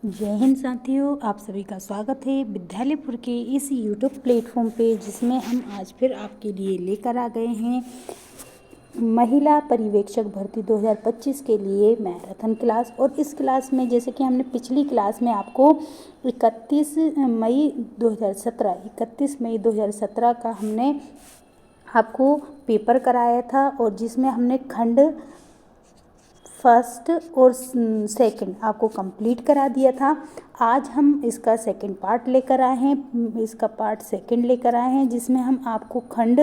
जय हिंद साथियों, आप सभी का स्वागत है विद्यालयपुर के इस यूट्यूब प्लेटफॉर्म पे, जिसमें हम आज फिर आपके लिए लेकर आ गए हैं महिला पर्यवेक्षक भर्ती 2025 के लिए मैराथन क्लास। और इस क्लास में जैसे कि हमने पिछली क्लास में आपको 31 मई 2017 का हमने आपको पेपर कराया था, और जिसमें हमने खंड फर्स्ट और सेकंड आपको कंप्लीट करा दिया था। आज हम इसका सेकंड पार्ट लेकर आए हैं, इसका पार्ट सेकंड लेकर आए हैं, जिसमें हम आपको खंड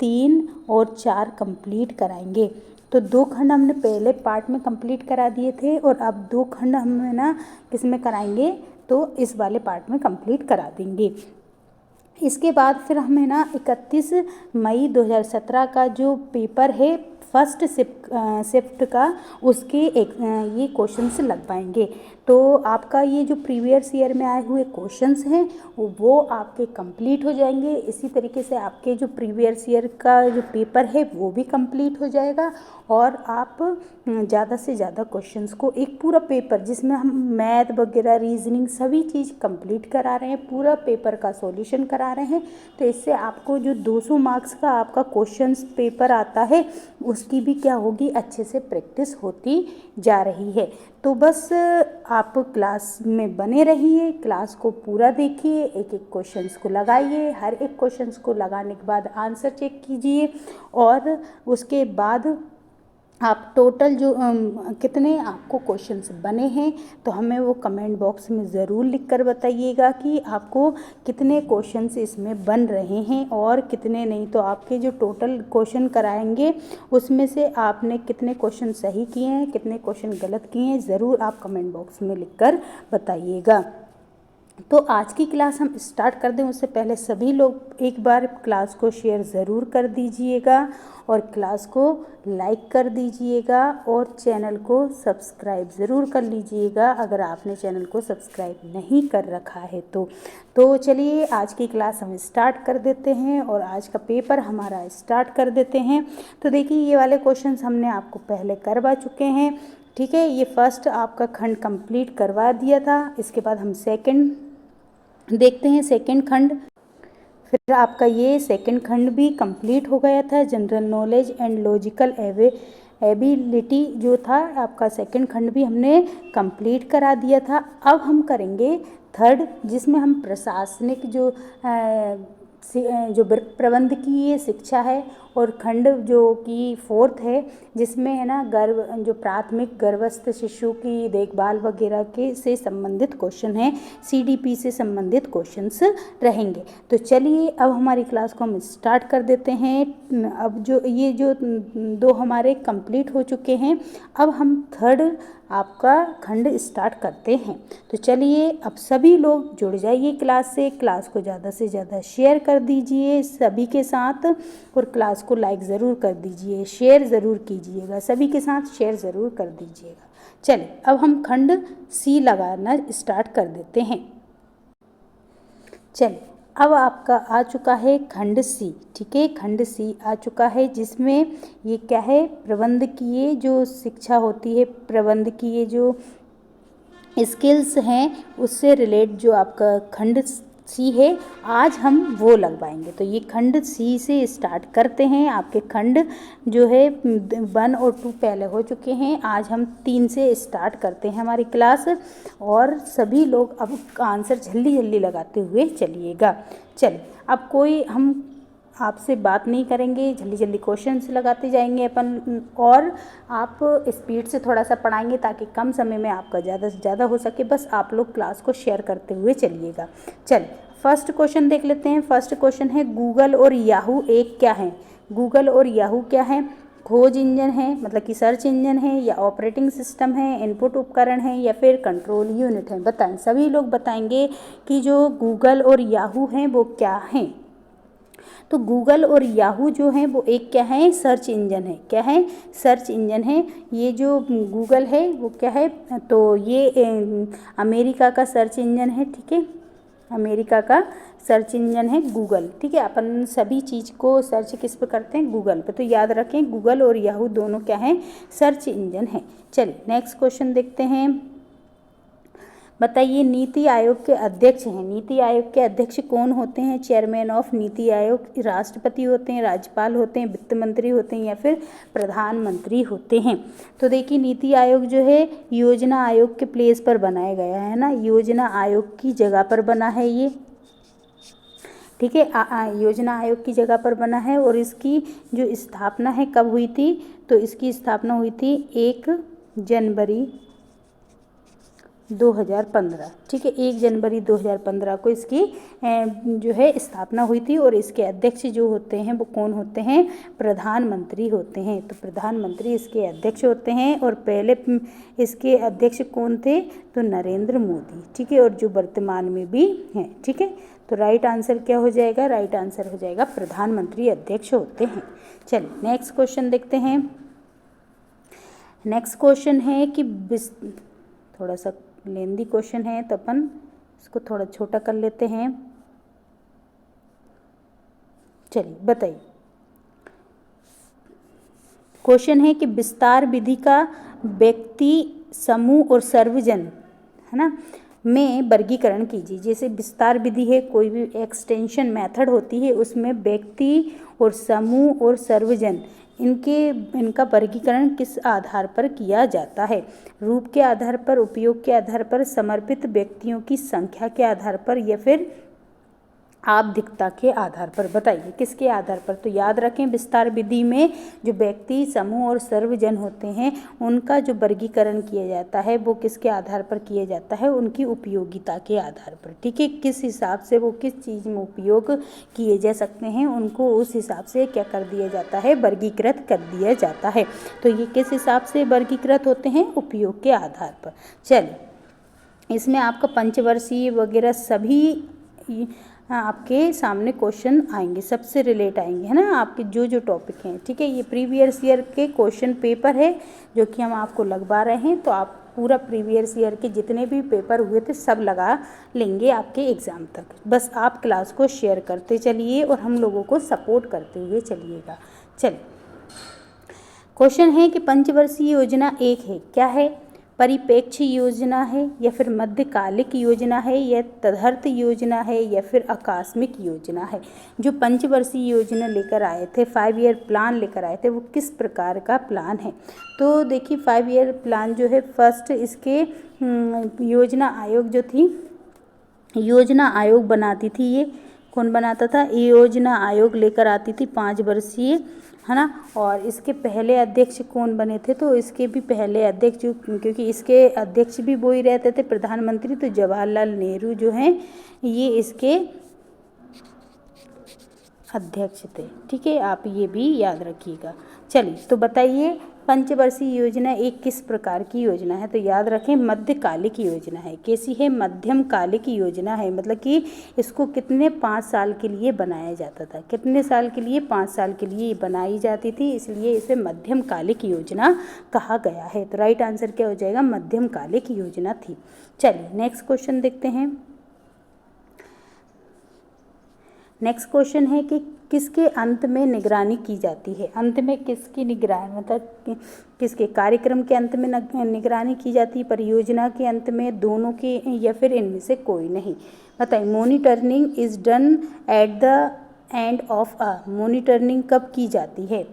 3 और 4 कंप्लीट कराएंगे। तो 2 खंड हमने पहले पार्ट में कंप्लीट करा दिए थे, और अब 2 खंड हमें ना किसमें कराएंगे, तो इस वाले पार्ट में कंप्लीट करा देंगे। इसके बाद फिर हमें ना 31 मई 2017 का जो पेपर है फर्स्ट शिफ्ट का, उसके ये क्वेश्चंस लग पाएंगे। तो आपका ये जो प्रीवियस ईयर में आए हुए क्वेश्चंस हैं वो आपके कंप्लीट हो जाएंगे। इसी तरीके से आपके जो प्रीवियस ईयर का जो पेपर है वो भी कंप्लीट हो जाएगा, और आप ज़्यादा से ज़्यादा क्वेश्चंस को, एक पूरा पेपर जिसमें हम मैथ वगैरह रीजनिंग सभी चीज़ कंप्लीट करा रहे हैं, पूरा पेपर का सॉल्यूशन करा रहे हैं। तो इससे आपको जो 200 मार्क्स का आपका क्वेश्चंस पेपर आता है उसकी भी क्या होगी, अच्छे से प्रैक्टिस होती जा रही है। तो बस आप क्लास में बने रहिए, क्लास को पूरा देखिए, एक एक क्वेश्चंस को लगाइए, हर एक क्वेश्चंस को लगाने के बाद आंसर चेक कीजिए, और उसके बाद आप टोटल जो कितने आपको क्वेश्चंस बने हैं तो हमें वो कमेंट बॉक्स में ज़रूर लिख कर बताइएगा कि आपको कितने क्वेश्चंस इसमें बन रहे हैं और कितने नहीं। तो आपके जो टोटल क्वेश्चन कराएंगे उसमें से आपने कितने क्वेश्चन सही किए हैं, कितने क्वेश्चन गलत किए हैं, ज़रूर आप कमेंट बॉक्स में लिख कर बताइएगा। तो आज की क्लास हम स्टार्ट कर दें उससे पहले सभी लोग एक बार क्लास को शेयर ज़रूर कर दीजिएगा, और क्लास को लाइक कर दीजिएगा, और चैनल को सब्सक्राइब ज़रूर कर लीजिएगा अगर आपने चैनल को सब्सक्राइब नहीं कर रखा है तो चलिए आज की क्लास हम स्टार्ट कर देते हैं, और आज का पेपर हमारा स्टार्ट कर देते हैं। तो देखिए, ये वाले क्वेश्चंस हमने आपको पहले करवा चुके हैं, ठीक है। ये फर्स्ट आपका खंड कंप्लीट करवा दिया था। इसके बाद हम सेकंड देखते हैं, सेकंड खंड। फिर आपका ये सेकंड खंड भी कंप्लीट हो गया था। General knowledge and logical ability जो था आपका सेकंड खंड भी हमने कंप्लीट करा दिया था। अब हम करेंगे थर्ड, जिसमें हम प्रशासनिक जो प्रबंधकीय शिक्षा है, और खंड जो कि फोर्थ है, जिसमें है ना जो प्राथमिक गर्भस्थ शिशु की देखभाल वगैरह के से संबंधित क्वेश्चन है, सीडीपी से संबंधित क्वेश्चंस रहेंगे। तो चलिए अब हमारी क्लास को हम स्टार्ट कर देते हैं। अब जो ये जो 2 हमारे कंप्लीट हो चुके हैं, अब हम थर्ड आपका खंड स्टार्ट करते हैं। तो चलिए अब सभी लोग जुड़ जाइए क्लास से, क्लास को ज़्यादा से ज़्यादा शेयर कर दीजिए सभी के साथ, और क्लास को लाइक ज़रूर कर दीजिए, शेयर ज़रूर कीजिएगा, सभी के साथ शेयर ज़रूर कर दीजिएगा। चलिए अब हम खंड सी लगाना स्टार्ट कर देते हैं। चलिए अब आपका आ चुका है खंड सी, ठीक है। खंड सी आ चुका है, जिसमें ये क्या है, प्रबंधकीय जो शिक्षा होती है, प्रबंधकीय जो स्किल्स हैं उससे रिलेट जो आपका खंड सी है, आज हम वो लगवाएंगे। तो ये खंड सी से स्टार्ट करते हैं। आपके खंड जो है 1 और 2 पहले हो चुके हैं, आज हम 3 से स्टार्ट करते हैं हमारी क्लास, और सभी लोग अब आंसर जल्दी जल्दी लगाते हुए चलिएगा। चलिए अब कोई हम आपसे बात नहीं करेंगे, जल्दी जल्दी क्वेश्चंस लगाते जाएंगे अपन, और आप स्पीड से थोड़ा सा पढ़ाएंगे ताकि कम समय में आपका ज़्यादा से ज़्यादा हो सके। बस आप लोग क्लास को शेयर करते हुए चलिएगा। चलिए फर्स्ट क्वेश्चन देख लेते हैं। फर्स्ट क्वेश्चन है, गूगल और याहू एक क्या है। गूगल और याहू क्या है? खोज इंजन है, मतलब कि सर्च इंजन है, या ऑपरेटिंग सिस्टम है, इनपुट उपकरण है, या फिर कंट्रोल यूनिट है। बताएं, सभी लोग बताएंगे कि जो गूगल और याहू हैं वो क्या हैं। तो गूगल और याहू जो हैं वो एक क्या है, सर्च इंजन है। क्या है? सर्च इंजन है। ये जो गूगल है वो क्या है, तो ये अमेरिका का सर्च इंजन है, ठीक है। अमेरिका का सर्च इंजन है गूगल, ठीक है। अपन सभी चीज़ को सर्च किस पर करते हैं, गूगल पे। तो याद रखें गूगल और याहू दोनों क्या हैं, सर्च इंजन है। चलिए नेक्स्ट क्वेश्चन देखते हैं। बताइए नीति आयोग के अध्यक्ष हैं, नीति आयोग के अध्यक्ष कौन होते हैं? चेयरमैन ऑफ नीति आयोग राष्ट्रपति होते हैं, राज्यपाल होते हैं, वित्त मंत्री होते हैं या फिर प्रधानमंत्री होते हैं। तो देखिए नीति आयोग जो है योजना आयोग के प्लेस पर बनाया गया है ना, योजना आयोग की जगह पर बना है ये, ठीक है, योजना आयोग की जगह पर बना है। और इसकी जो स्थापना है कब हुई थी? तो इसकी स्थापना हुई थी 1 जनवरी 2015, ठीक है, 1 जनवरी 2015 को इसकी जो है स्थापना हुई थी। और इसके अध्यक्ष जो होते हैं वो कौन होते हैं? प्रधानमंत्री होते हैं। तो प्रधानमंत्री इसके अध्यक्ष होते हैं। और पहले इसके अध्यक्ष कौन थे? तो नरेंद्र मोदी, ठीक है, और जो वर्तमान में भी हैं, ठीक है। तो राइट आंसर क्या हो जाएगा? राइट आंसर हो जाएगा प्रधानमंत्री अध्यक्ष होते हैं। चलिए नेक्स्ट क्वेश्चन देखते हैं। नेक्स्ट क्वेश्चन है कि थोड़ा सा लेंदी क्वेश्चन है तो अपन इसको थोड़ा छोटा कर लेते हैं। चलिए बताइए, क्वेश्चन है कि विस्तार विधि का व्यक्ति, समूह और सर्वजन, है ना, में वर्गीकरण कीजिए। जैसे विस्तार विधि है, कोई भी एक्सटेंशन मेथड होती है, उसमें व्यक्ति और समूह और सर्वजन इनका वर्गीकरण किस आधार पर किया जाता है? रूप के आधार पर, उपयोग के आधार पर, समर्पित व्यक्तियों की संख्या के आधार पर या फिर आवधिकता के आधार पर? बताइए किसके आधार पर? तो याद रखें विस्तार विधि में जो व्यक्ति, समूह और सर्वजन होते हैं उनका जो वर्गीकरण किया जाता है वो किसके आधार पर किया जाता है? उनकी उपयोगिता के आधार पर, ठीक है, किस हिसाब से वो किस चीज़ में उपयोग किए जा सकते हैं उनको उस हिसाब से क्या कर दिया जाता है? वर्गीकृत कर दिया जाता है। तो ये किस हिसाब से वर्गीकृत होते हैं? उपयोग के आधार पर। चलिए इसमें आपका पंचवर्षीय वगैरह सभी आपके सामने क्वेश्चन आएंगे, सबसे रिलेट आएंगे, है ना, आपके जो जो टॉपिक हैं, ठीक है। ये प्रीवियस ईयर के क्वेश्चन पेपर है जो कि हम आपको लगवा रहे हैं। तो आप पूरा प्रीवियस ईयर के जितने भी पेपर हुए थे सब लगा लेंगे आपके एग्ज़ाम तक। बस आप क्लास को शेयर करते चलिए और हम लोगों को सपोर्ट करते हुए चलिएगा। चलिए क्वेश्चन है कि पंचवर्षीय योजना एक है, क्या है? परिप्रेक्ष्य योजना है या फिर मध्यकालिक योजना है या तदर्थ योजना है या फिर आकस्मिक योजना है? जो पंचवर्षीय योजना लेकर आए थे, 5 ईयर प्लान लेकर आए थे, वो किस प्रकार का प्लान है? तो देखिए 5 ईयर प्लान जो है, फर्स्ट इसके योजना आयोग जो थी, योजना आयोग बनाती थी, ये कौन बनाता था? योजना आयोग लेकर आती थी 5 वर्षीय, है ना। और इसके पहले अध्यक्ष कौन बने थे? तो इसके भी पहले अध्यक्ष क्योंकि इसके अध्यक्ष भी वो ही रहते थे प्रधानमंत्री, तो जवाहरलाल नेहरू जो हैं ये इसके अध्यक्ष थे, ठीक है, आप ये भी याद रखिएगा। चलिए तो बताइए पंचवर्षीय योजना एक किस प्रकार की योजना है? तो याद रखें मध्यकालिक योजना है। कैसी है? मध्यम कालिक योजना है, मतलब कि इसको कितने 5 साल के लिए बनाया जाता था। कितने साल के लिए? 5 साल के लिए बनाई जाती थी, इसलिए इसे मध्यम कालिक योजना कहा गया है। तो राइट आंसर क्या हो जाएगा? मध्यम कालिक योजना थी। चलिए नेक्स्ट क्वेश्चन देखते हैं। नेक्स्ट क्वेश्चन है कि किसके अंत में निगरानी की जाती है? अंत में किसकी निगरानी, मतलब किसके कार्यक्रम के अंत में निगरानी की जाती है? परियोजना के अंत में, दोनों के, या फिर इनमें से कोई नहीं? बताइए। Monitoring is done at the end of a, monitoring कब की जाती है?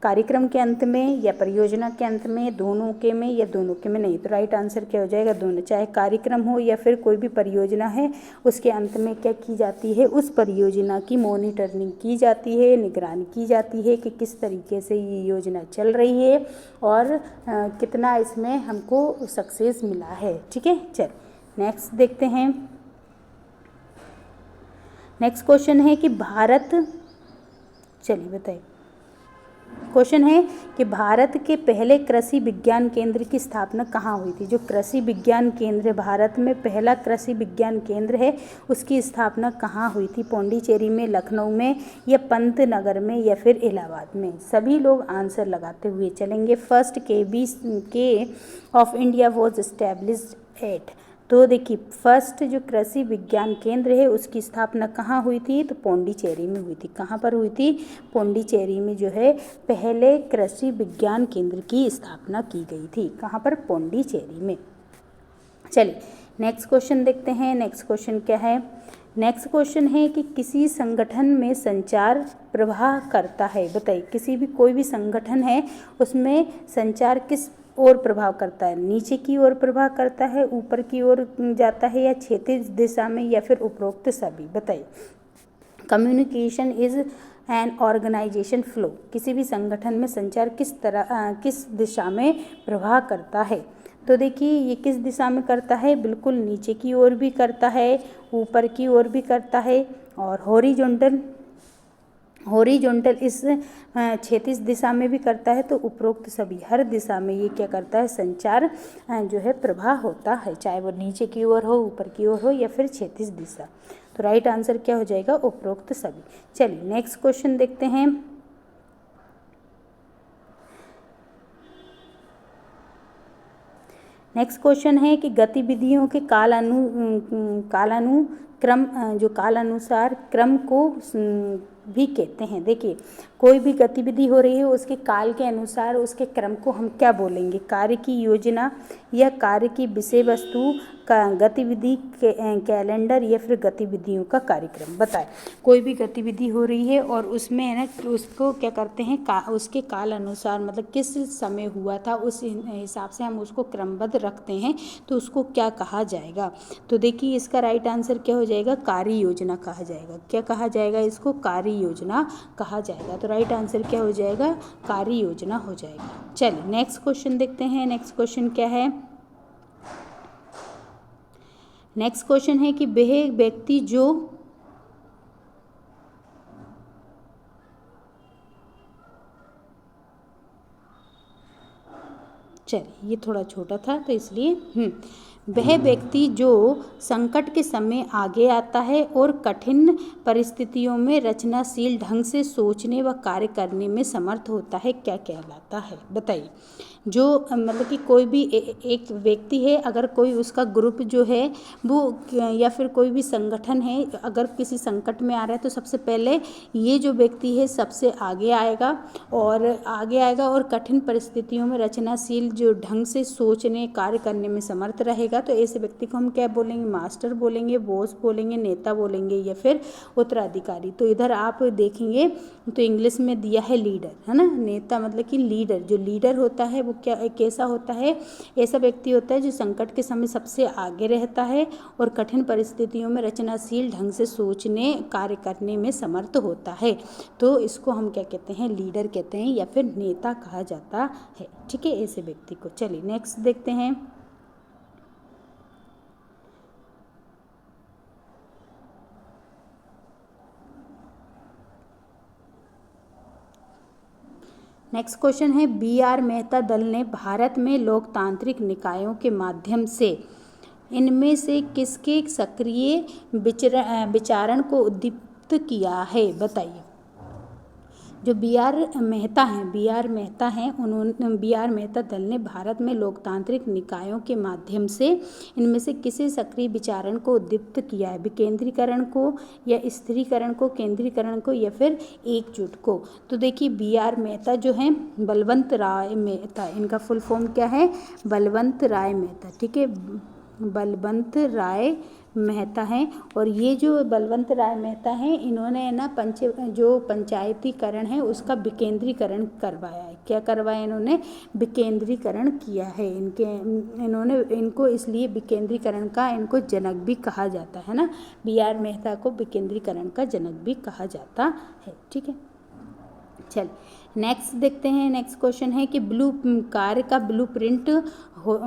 कार्यक्रम के अंत में या परियोजना के अंत में, दोनों के में या दोनों के में नहीं? तो राइट आंसर क्या हो जाएगा? दोनों। चाहे कार्यक्रम हो या फिर कोई भी परियोजना है, उसके अंत में क्या की जाती है? उस परियोजना की मॉनिटरिंग की जाती है, निगरानी की जाती है कि किस तरीके से ये योजना चल रही है और कितना इसमें हमको सक्सेस मिला है, ठीक है। चल नेक्स्ट देखते हैं। नेक्स्ट क्वेश्चन है कि भारत, चलिए बताइए। क्वेश्चन है कि भारत के पहले कृषि विज्ञान केंद्र की स्थापना कहाँ हुई थी? जो कृषि विज्ञान केंद्र भारत में पहला कृषि विज्ञान केंद्र है, उसकी स्थापना कहाँ हुई थी? पौंडीचेरी में, लखनऊ में या पंतनगर में या फिर इलाहाबाद में? सभी लोग आंसर लगाते हुए चलेंगे। फर्स्ट के of India was established at, तो देखिए फर्स्ट जो कृषि विज्ञान केंद्र है उसकी स्थापना कहाँ हुई थी? तो पौंडीचेरी में हुई थी। कहाँ पर हुई थी? पौंडीचेरी में जो है पहले कृषि विज्ञान केंद्र की स्थापना की गई थी। कहाँ पर? पौंडीचेरी में। चलिए नेक्स्ट क्वेश्चन देखते हैं। नेक्स्ट क्वेश्चन क्या है? नेक्स्ट क्वेश्चन है कि किसी संगठन में संचार प्रवाह करता है। बताइए, किसी भी कोई भी संगठन है उसमें संचार किस ओर प्रभाव करता है? नीचे की ओर प्रभाव करता है, ऊपर की ओर जाता है, या क्षैतिज दिशा में, या फिर उपरोक्त सभी? बताइए। Communication is an organisation flow. किसी भी संगठन में संचार किस दिशा में प्रवाह करता है? तो देखिए, ये किस दिशा में करता है? बिल्कुल नीचे की ओर भी करता है, ऊपर की ओर भी करता है, और हॉरिजॉन्टल इस क्षैतिज दिशा में भी करता है। तो उपरोक्त सभी, हर दिशा में ये क्या करता है? संचार जो है प्रवाह होता है, चाहे वो नीचे की ओर हो, ऊपर की ओर हो, या फिर क्षैतिज दिशा। तो राइट आंसर क्या हो जाएगा? उपरोक्त सभी। चलिए नेक्स्ट क्वेश्चन देखते हैं। नेक्स्ट क्वेश्चन है कि गतिविधियों के कालानुसार क्रम को भी कहते हैं। देखिए, कोई भी गतिविधि हो रही है उसके काल के अनुसार उसके क्रम को हम क्या बोलेंगे? कार्य की योजना, या कार्य की विषय वस्तु का गतिविधि कैलेंडर, या फिर गतिविधियों का कार्यक्रम? बताएं। कोई भी गतिविधि हो रही है और उसमें है ना, उसको क्या करते हैं? उसके काल अनुसार, मतलब किस समय हुआ था उस हिसाब से हम उसको क्रमबद्ध रखते हैं, तो उसको क्या कहा जाएगा? तो देखिए, इसका राइट आंसर क्या हो जाएगा? कार्य योजना कहा जाएगा। क्या कहा जाएगा? इसको कार्य योजना कहा जाएगा। तो राइट आंसर क्या हो जाएगा? कार्य योजना हो जाएगा। चलिए नेक्स्ट क्वेश्चन देखते हैं। नेक्स्ट क्वेश्चन क्या है? नेक्स्ट क्वेश्चन है कि वह व्यक्ति जो चलिए, ये थोड़ा छोटा था तो इसलिए वह व्यक्ति जो संकट के समय आगे आता है और कठिन परिस्थितियों में रचनाशील ढंग से सोचने व कार्य करने में समर्थ होता है, क्या कहलाता है? बताइए। जो मतलब कि कोई भी एक व्यक्ति है, अगर कोई उसका ग्रुप जो है वो, या फिर कोई भी संगठन है, अगर किसी संकट में आ रहा है, तो सबसे पहले ये जो व्यक्ति है सबसे आगे आएगा और कठिन परिस्थितियों में रचनाशील जो ढंग से सोचने कार्य करने में समर्थ रहेगा। तो ऐसे व्यक्ति को हम क्या बोलेंगे? मास्टर बोलेंगे, बॉस बोलेंगे, नेता बोलेंगे, या फिर उत्तराधिकारी। तो इधर आप देखेंगे तो इंग्लिश में दिया है लीडर, है ना। नेता मतलब कि लीडर, जो लीडर होता है वो क्या कैसा होता है? ऐसा व्यक्ति होता है जो संकट के समय सबसे आगे रहता है और कठिन परिस्थितियों में रचनाशील ढंग से सोचने कार्य करने में समर्थ होता है। तो इसको हम क्या कहते हैं? लीडर कहते हैं, या फिर नेता कहा जाता है। ठीक है, ऐसे व्यक्ति को। चलिए नेक्स्ट देखते हैं। नेक्स्ट क्वेश्चन है, बी.आर. मेहता दल ने भारत में लोकतांत्रिक निकायों के माध्यम से इनमें से किसके सक्रिय विचारण को उद्दीपित किया है? बताइए। जो बी.आर. मेहता हैं उन्होंने बी.आर. मेहता दल ने भारत में लोकतांत्रिक निकायों के माध्यम से इनमें से किसी सक्रिय विचारण को उद्दीपित किया है? विकेंद्रीकरण को, या स्थिरीकरण को, केंद्रीकरण को, या फिर एकजुट को? तो देखिए, बी.आर. मेहता जो हैं बलवंत राय मेहता, इनका फुल फॉर्म क्या है? बलवंत राय मेहता। ठीक है, बलवंत राय मेहता हैं। और ये जो बलवंत राय मेहता हैं, इन्होंने ना जो पंचायतीकरण है उसका विकेंद्रीकरण करवाया है। क्या करवाया? इन्होंने विकेंद्रीकरण किया है। इनको इसलिए विकेंद्रीकरण का इनको जनक भी कहा जाता है ना। बी.आर. मेहता को विकेंद्रीकरण का जनक भी कहा जाता है। ठीक है, चल नेक्स्ट देखते हैं। नेक्स्ट क्वेश्चन है कि कार्य का ब्लूप्रिंट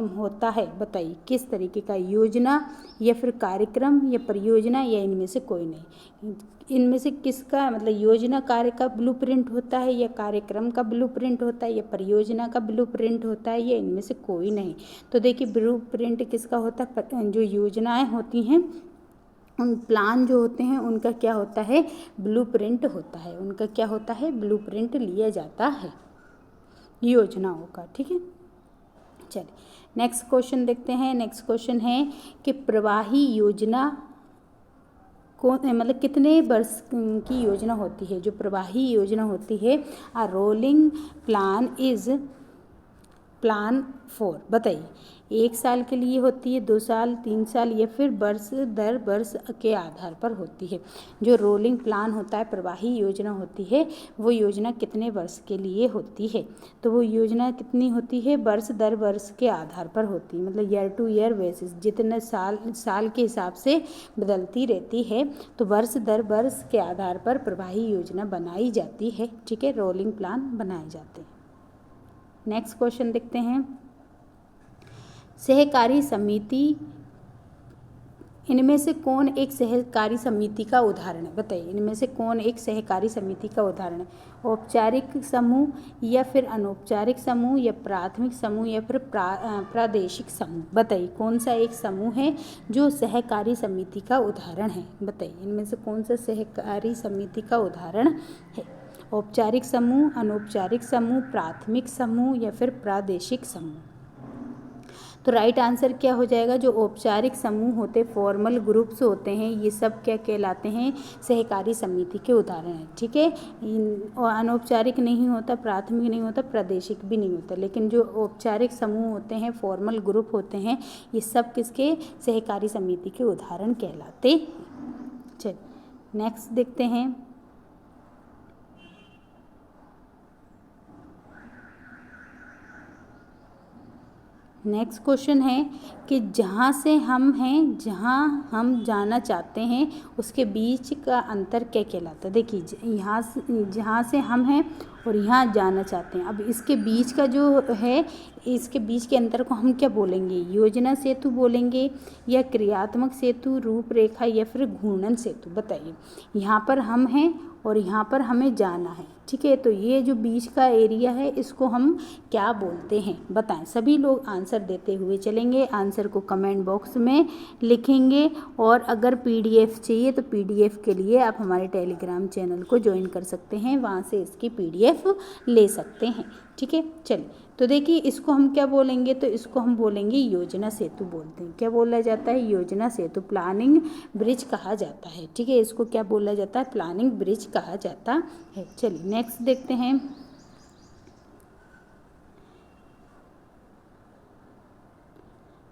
होता है। बताइए किस तरीके का? योजना, या फिर कार्यक्रम, या परियोजना, या इनमें से कोई नहीं? इनमें से किसका मतलब योजना कार्य का ब्लूप्रिंट होता है, या कार्यक्रम का ब्लूप्रिंट होता है, या परियोजना का ब्लूप्रिंट होता है, या इनमें से कोई नहीं? तो देखिए, ब्लूप्रिंट किसका होता है? जो योजनाएं होती हैं, उन प्लान जो होते हैं उनका क्या होता है? ब्लूप्रिंट होता है। उनका क्या होता है? ब्लूप्रिंट लिया जाता है योजनाओं का। ठीक है, चलिए नेक्स्ट क्वेश्चन देखते हैं। नेक्स्ट क्वेश्चन है कि प्रवाही योजना मतलब कितने वर्ष की योजना होती है? जो प्रवाही योजना होती है, rolling plan is plan for, बताइए 1 साल के लिए होती है, 2 साल, 3 साल या फिर वर्ष दर वर्ष के आधार पर होती है। जो रोलिंग प्लान होता है, प्रवाही योजना होती है, वो योजना कितने वर्ष के लिए होती है? तो वो योजना कितनी होती है? वर्ष दर वर्ष के आधार पर होती है, मतलब ईयर टू ईयर बेसिस, जितने साल के हिसाब से बदलती रहती है। तो वर्ष दर वर्ष के आधार पर प्रवाही योजना बनाई जाती है, ठीक है, रोलिंग प्लान बनाए जाते हैं। नेक्स्ट क्वेश्चन देखते हैं। सहकारी समिति, इनमें से कौन एक सहकारी समिति का उदाहरण है? बताइए, इनमें से कौन एक सहकारी समिति का उदाहरण है? औपचारिक समूह या फिर अनौपचारिक समूह या प्राथमिक समूह या फिर प्रादेशिक समूह? बताइए कौन सा एक समूह है जो सहकारी समिति का उदाहरण है? बताइए इनमें से कौन सा सहकारी समिति का उदाहरण है? औपचारिक समूह, अनौपचारिक समूह, प्राथमिक समूह या फिर प्रादेशिक समूह? तो राइट आंसर क्या हो जाएगा? जो औपचारिक समूह होते, फॉर्मल ग्रुप्स होते हैं, ये सब क्या कहलाते हैं? सहकारी समिति के उदाहरण हैं, ठीक है। अनौपचारिक नहीं होता, प्राथमिक नहीं होता, प्रादेशिक भी नहीं होता, लेकिन जो औपचारिक समूह होते हैं, फॉर्मल ग्रुप होते हैं, ये सब किसके? सहकारी समिति के उदाहरण कहलाते हैं। चलिए नेक्स्ट देखते हैं। नेक्स्ट क्वेश्चन है कि जहाँ से हम हैं, जहाँ हम जाना चाहते हैं, उसके बीच का अंतर क्या कहलाता है? देखिए यहाँ से, जहाँ से हम हैं और यहाँ जाना चाहते हैं, अब इसके बीच का जो है, इसके बीच के अंतर को हम क्या बोलेंगे? योजना सेतु बोलेंगे या क्रियात्मक सेतु, रूपरेखा या फिर घूर्णन सेतु? बताइए, यहाँ पर हम हैं और यहाँ पर हमें जाना है, ठीक है, तो ये जो बीच का एरिया है इसको हम क्या बोलते हैं? बताएं। सभी लोग आंसर देते हुए चलेंगे, आंसर को कमेंट बॉक्स में लिखेंगे, और अगर पीडीएफ चाहिए तो पीडीएफ के लिए आप हमारे टेलीग्राम चैनल को ज्वाइन कर सकते हैं, वहाँ से इसकी पीडीएफ ले सकते हैं, ठीक है। चलिए तो देखिए इसको हम क्या बोलेंगे? तो इसको हम बोलेंगे योजना सेतु बोलते हैं। क्या बोला जाता है? योजना सेतु, प्लानिंग ब्रिज कहा जाता है, ठीक है, इसको क्या बोला जाता है? प्लानिंग ब्रिज कहा जाता है। चलिए नेक्स्ट देखते हैं।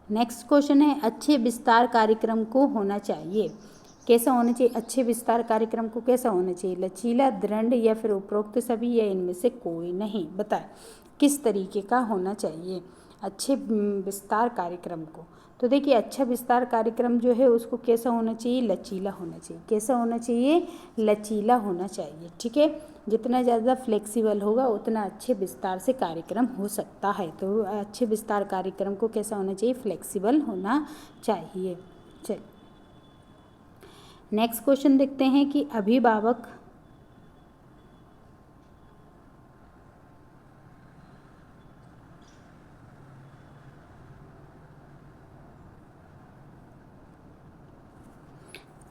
नेक्स्ट क्वेश्चन है, अच्छे विस्तार कार्यक्रम को होना चाहिए, कैसा होना चाहिए? अच्छे विस्तार कार्यक्रम को कैसा होना चाहिए? लचीला, दृढ़ या फिर उपरोक्त सभी या इनमें से कोई नहीं? बताए किस तरीके का होना चाहिए अच्छे विस्तार कार्यक्रम को? तो देखिए अच्छा विस्तार कार्यक्रम जो है उसको कैसा होना चाहिए? लचीला होना चाहिए। कैसा होना चाहिए? लचीला होना चाहिए, ठीक है। जितना ज़्यादा फ्लेक्सिबल होगा उतना अच्छे विस्तार से कार्यक्रम हो सकता है। तो अच्छे विस्तार कार्यक्रम को कैसा होना चाहिए? फ्लेक्सिबल होना चाहिए। चलिए नेक्स्ट क्वेश्चन देखते हैं कि अभिभावक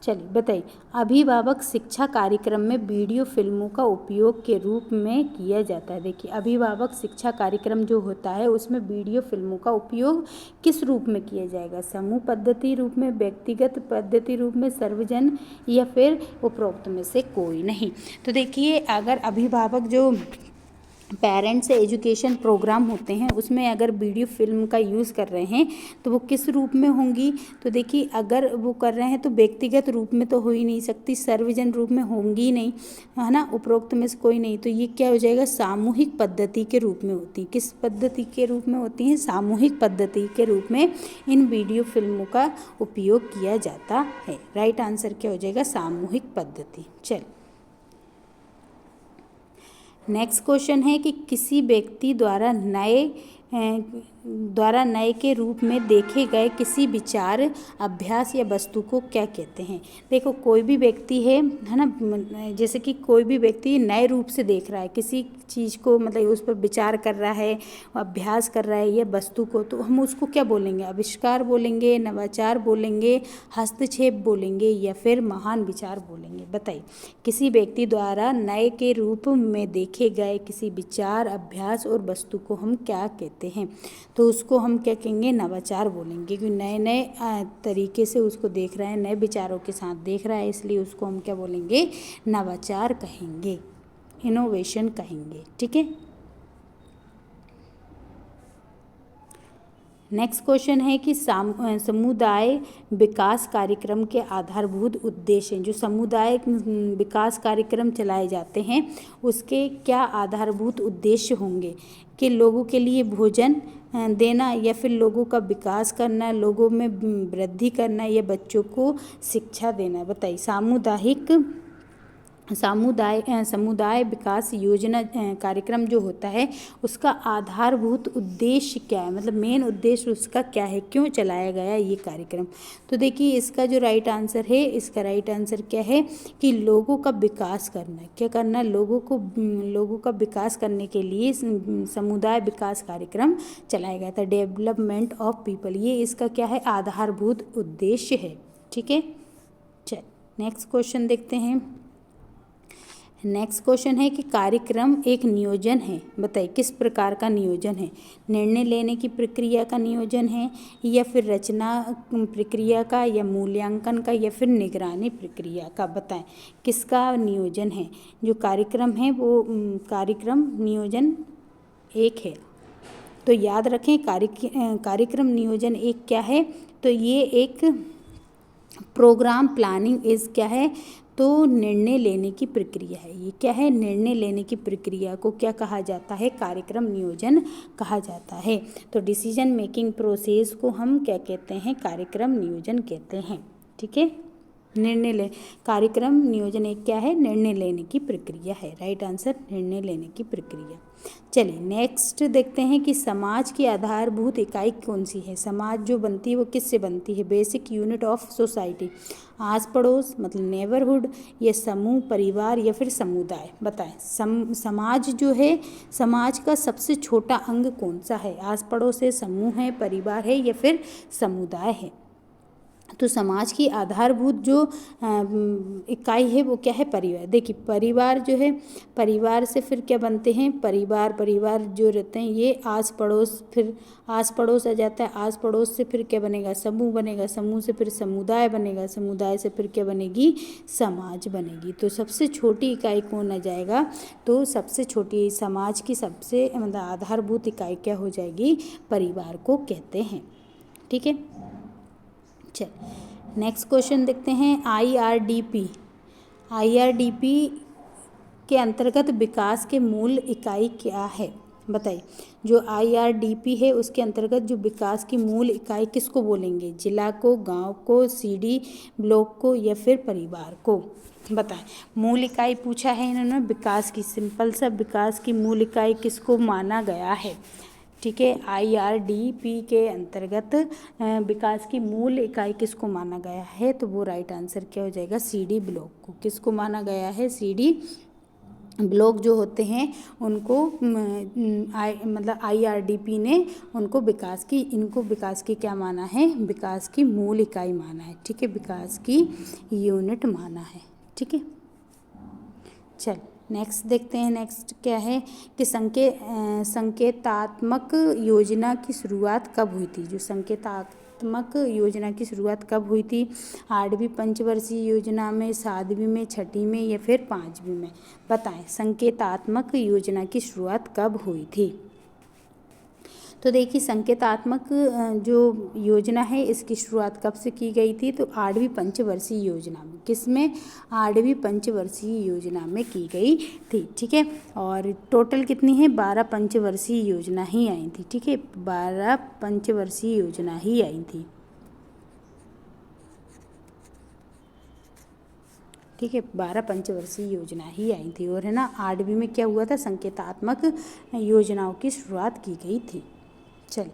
चलिए बताइए, अभिभावक शिक्षा कार्यक्रम में वीडियो फिल्मों का उपयोग के रूप में किया जाता है। देखिए अभिभावक शिक्षा कार्यक्रम जो होता है उसमें वीडियो फिल्मों का उपयोग किस रूप में किया जाएगा? समूह पद्धति रूप में, व्यक्तिगत पद्धति रूप में, सर्वजन या फिर उपरोक्त में से कोई नहीं? तो देखिए अगर अभिभावक जो पेरेंट्स एजुकेशन प्रोग्राम होते हैं उसमें अगर वीडियो फिल्म का यूज़ कर रहे हैं तो वो किस रूप में होंगी? तो देखिए अगर वो कर रहे हैं तो व्यक्तिगत रूप में तो हो ही नहीं सकती, सर्वजन रूप में होंगी ही नहीं, है ना, उपरोक्त में से कोई नहीं, तो ये क्या हो जाएगा? सामूहिक पद्धति के रूप में होती है। किस पद्धति के रूप में होती हैं? सामूहिक पद्धति के रूप में इन वीडियो फिल्मों का उपयोग किया जाता है। राइट आंसर क्या हो जाएगा? सामूहिक पद्धति। चल नेक्स्ट क्वेश्चन है कि किसी व्यक्ति द्वारा नए के रूप में देखे गए किसी विचार, अभ्यास या वस्तु को क्या कहते हैं? देखो कोई भी व्यक्ति है ना, जैसे कि कोई भी व्यक्ति नए रूप से देख रहा है किसी चीज़ को, मतलब उस पर विचार कर रहा है, अभ्यास कर रहा है या वस्तु को, तो हम उसको क्या बोलेंगे? आविष्कार बोलेंगे, नवाचार बोलेंगे, हस्तक्षेप बोलेंगे या फिर महान विचार बोलेंगे? बताइए किसी व्यक्ति द्वारा नए के रूप में देखे गए किसी विचार, अभ्यास और वस्तु को हम क्या कहते हैं? तो उसको हम क्या कहेंगे? नवाचार बोलेंगे, क्योंकि नए नए तरीके से उसको देख रहा है, नए विचारों के साथ देख रहा है, इसलिए उसको हम क्या बोलेंगे? नवाचार कहेंगे, इनोवेशन कहेंगे, ठीक है। नेक्स्ट क्वेश्चन है कि समुदाय विकास कार्यक्रम के आधारभूत उद्देश्य हैं। जो समुदाय विकास कार्यक्रम चलाए जाते हैं उसके क्या आधारभूत उद्देश्य होंगे? कि लोगों के लिए भोजन देना, या फिर लोगों का विकास करना, लोगों में वृद्धि करना, या बच्चों को शिक्षा देना। बताइए, समुदाय विकास योजना कार्यक्रम जो होता है उसका आधारभूत उद्देश्य क्या है, मतलब मेन उद्देश्य उसका क्या है, क्यों चलाया गया ये कार्यक्रम? तो देखिए इसका जो राइट आंसर है, इसका राइट आंसर क्या है कि लोगों का विकास करना। क्या करना? लोगों का विकास करने के लिए समुदाय विकास कार्यक्रम चलाया गया था। डेवलपमेंट ऑफ पीपल, ये इसका क्या है? आधारभूत उद्देश्य है। ठीक है, चल नेक्स्ट क्वेश्चन देखते हैं। नेक्स्ट क्वेश्चन है कि कार्यक्रम एक नियोजन है। बताइए किस प्रकार का नियोजन है? निर्णय लेने की प्रक्रिया का नियोजन है, या फिर रचना प्रक्रिया का, या मूल्यांकन का, या फिर निगरानी प्रक्रिया का? बताएं किसका नियोजन है? जो कार्यक्रम है वो कार्यक्रम नियोजन एक है। तो याद रखें कार्यक्रम नियोजन एक क्या है? तो ये एक प्रोग्राम प्लानिंग इज क्या है? तो निर्णय लेने की प्रक्रिया है। ये क्या है? निर्णय लेने की प्रक्रिया को क्या कहा जाता है? कार्यक्रम नियोजन कहा जाता है। तो डिसीजन मेकिंग प्रोसेस को हम क्या कहते हैं? कार्यक्रम नियोजन कहते हैं। ठीक है, कार्यक्रम नियोजन एक क्या है? निर्णय लेने की प्रक्रिया है। राइट आंसर निर्णय लेने की प्रक्रिया। चलिए नेक्स्ट देखते हैं कि समाज की आधारभूत इकाई कौन सी है? समाज जो बनती है वो किससे बनती है? बेसिक यूनिट ऑफ सोसाइटी, आस पड़ोस मतलब नेबरहुड, या समूह परिवार, या फिर समुदाय? बताएं समाज जो है, समाज का सबसे छोटा अंग कौन सा है? आस पड़ोस है, समूह है, परिवार है, या फिर समुदाय है? तो समाज की आधारभूत जो इकाई है वो क्या है? परिवार। देखिए परिवार जो है, परिवार से फिर क्या बनते हैं? परिवार जो रहते हैं ये आस पड़ोस, फिर आस पड़ोस आ जाता है, आस पड़ोस से फिर क्या बनेगा? समूह बनेगा, समूह से फिर समुदाय बनेगा, समुदाय से फिर क्या बनेगी? समाज बनेगी। तो सबसे छोटी इकाई कौन आ जाएगा? तो सबसे छोटी समाज की सबसे मतलब आधारभूत इकाई क्या हो जाएगी? परिवार को कहते हैं। ठीक है, चल नेक्स्ट क्वेश्चन देखते हैं। IRDP के अंतर्गत विकास के मूल इकाई क्या है? बताइए जो IRDP है उसके अंतर्गत जो विकास की मूल इकाई किसको बोलेंगे? जिला को, गांव को, CD ब्लॉक को, या फिर परिवार को? बताएं। मूल इकाई पूछा है इन्होंने विकास की, सिंपल सा विकास की मूल इकाई किसको माना गया है? ठीक है, IRDP के अंतर्गत विकास की मूल इकाई किसको माना गया है? तो वो राइट आंसर क्या हो जाएगा? CD ब्लॉक को। किसको माना गया है? CD ब्लॉक जो होते हैं उनको मतलब IRDP ने उनको विकास की क्या माना है? विकास की मूल इकाई माना है। ठीक है, विकास की यूनिट माना है। ठीक है, चल नेक्स्ट देखते हैं। नेक्स्ट क्या है कि संकेतात्मक योजना की शुरुआत कब हुई थी? जो संकेतात्मक योजना की शुरुआत कब हुई थी? 8वीं पंचवर्षीय योजना में, 7वीं में, 6वीं में, या फिर 5वीं में? बताएं संकेतात्मक योजना की शुरुआत कब हुई थी? तो देखिए संकेतात्मक जो योजना है इसकी शुरुआत कब से की गई थी? तो 8वीं पंचवर्षीय योजना में। किसमें? 8वीं पंचवर्षीय योजना में की गई थी। ठीक है, और टोटल कितनी है? 12 पंचवर्षीय योजना ही आई थी। ठीक है, 12 पंचवर्षीय योजना ही आई थी। ठीक है, 12 पंचवर्षीय योजना ही आई थी। और है ना 8वीं में क्या हुआ था? संकेतात्मक योजनाओं की शुरुआत की गई थी। चल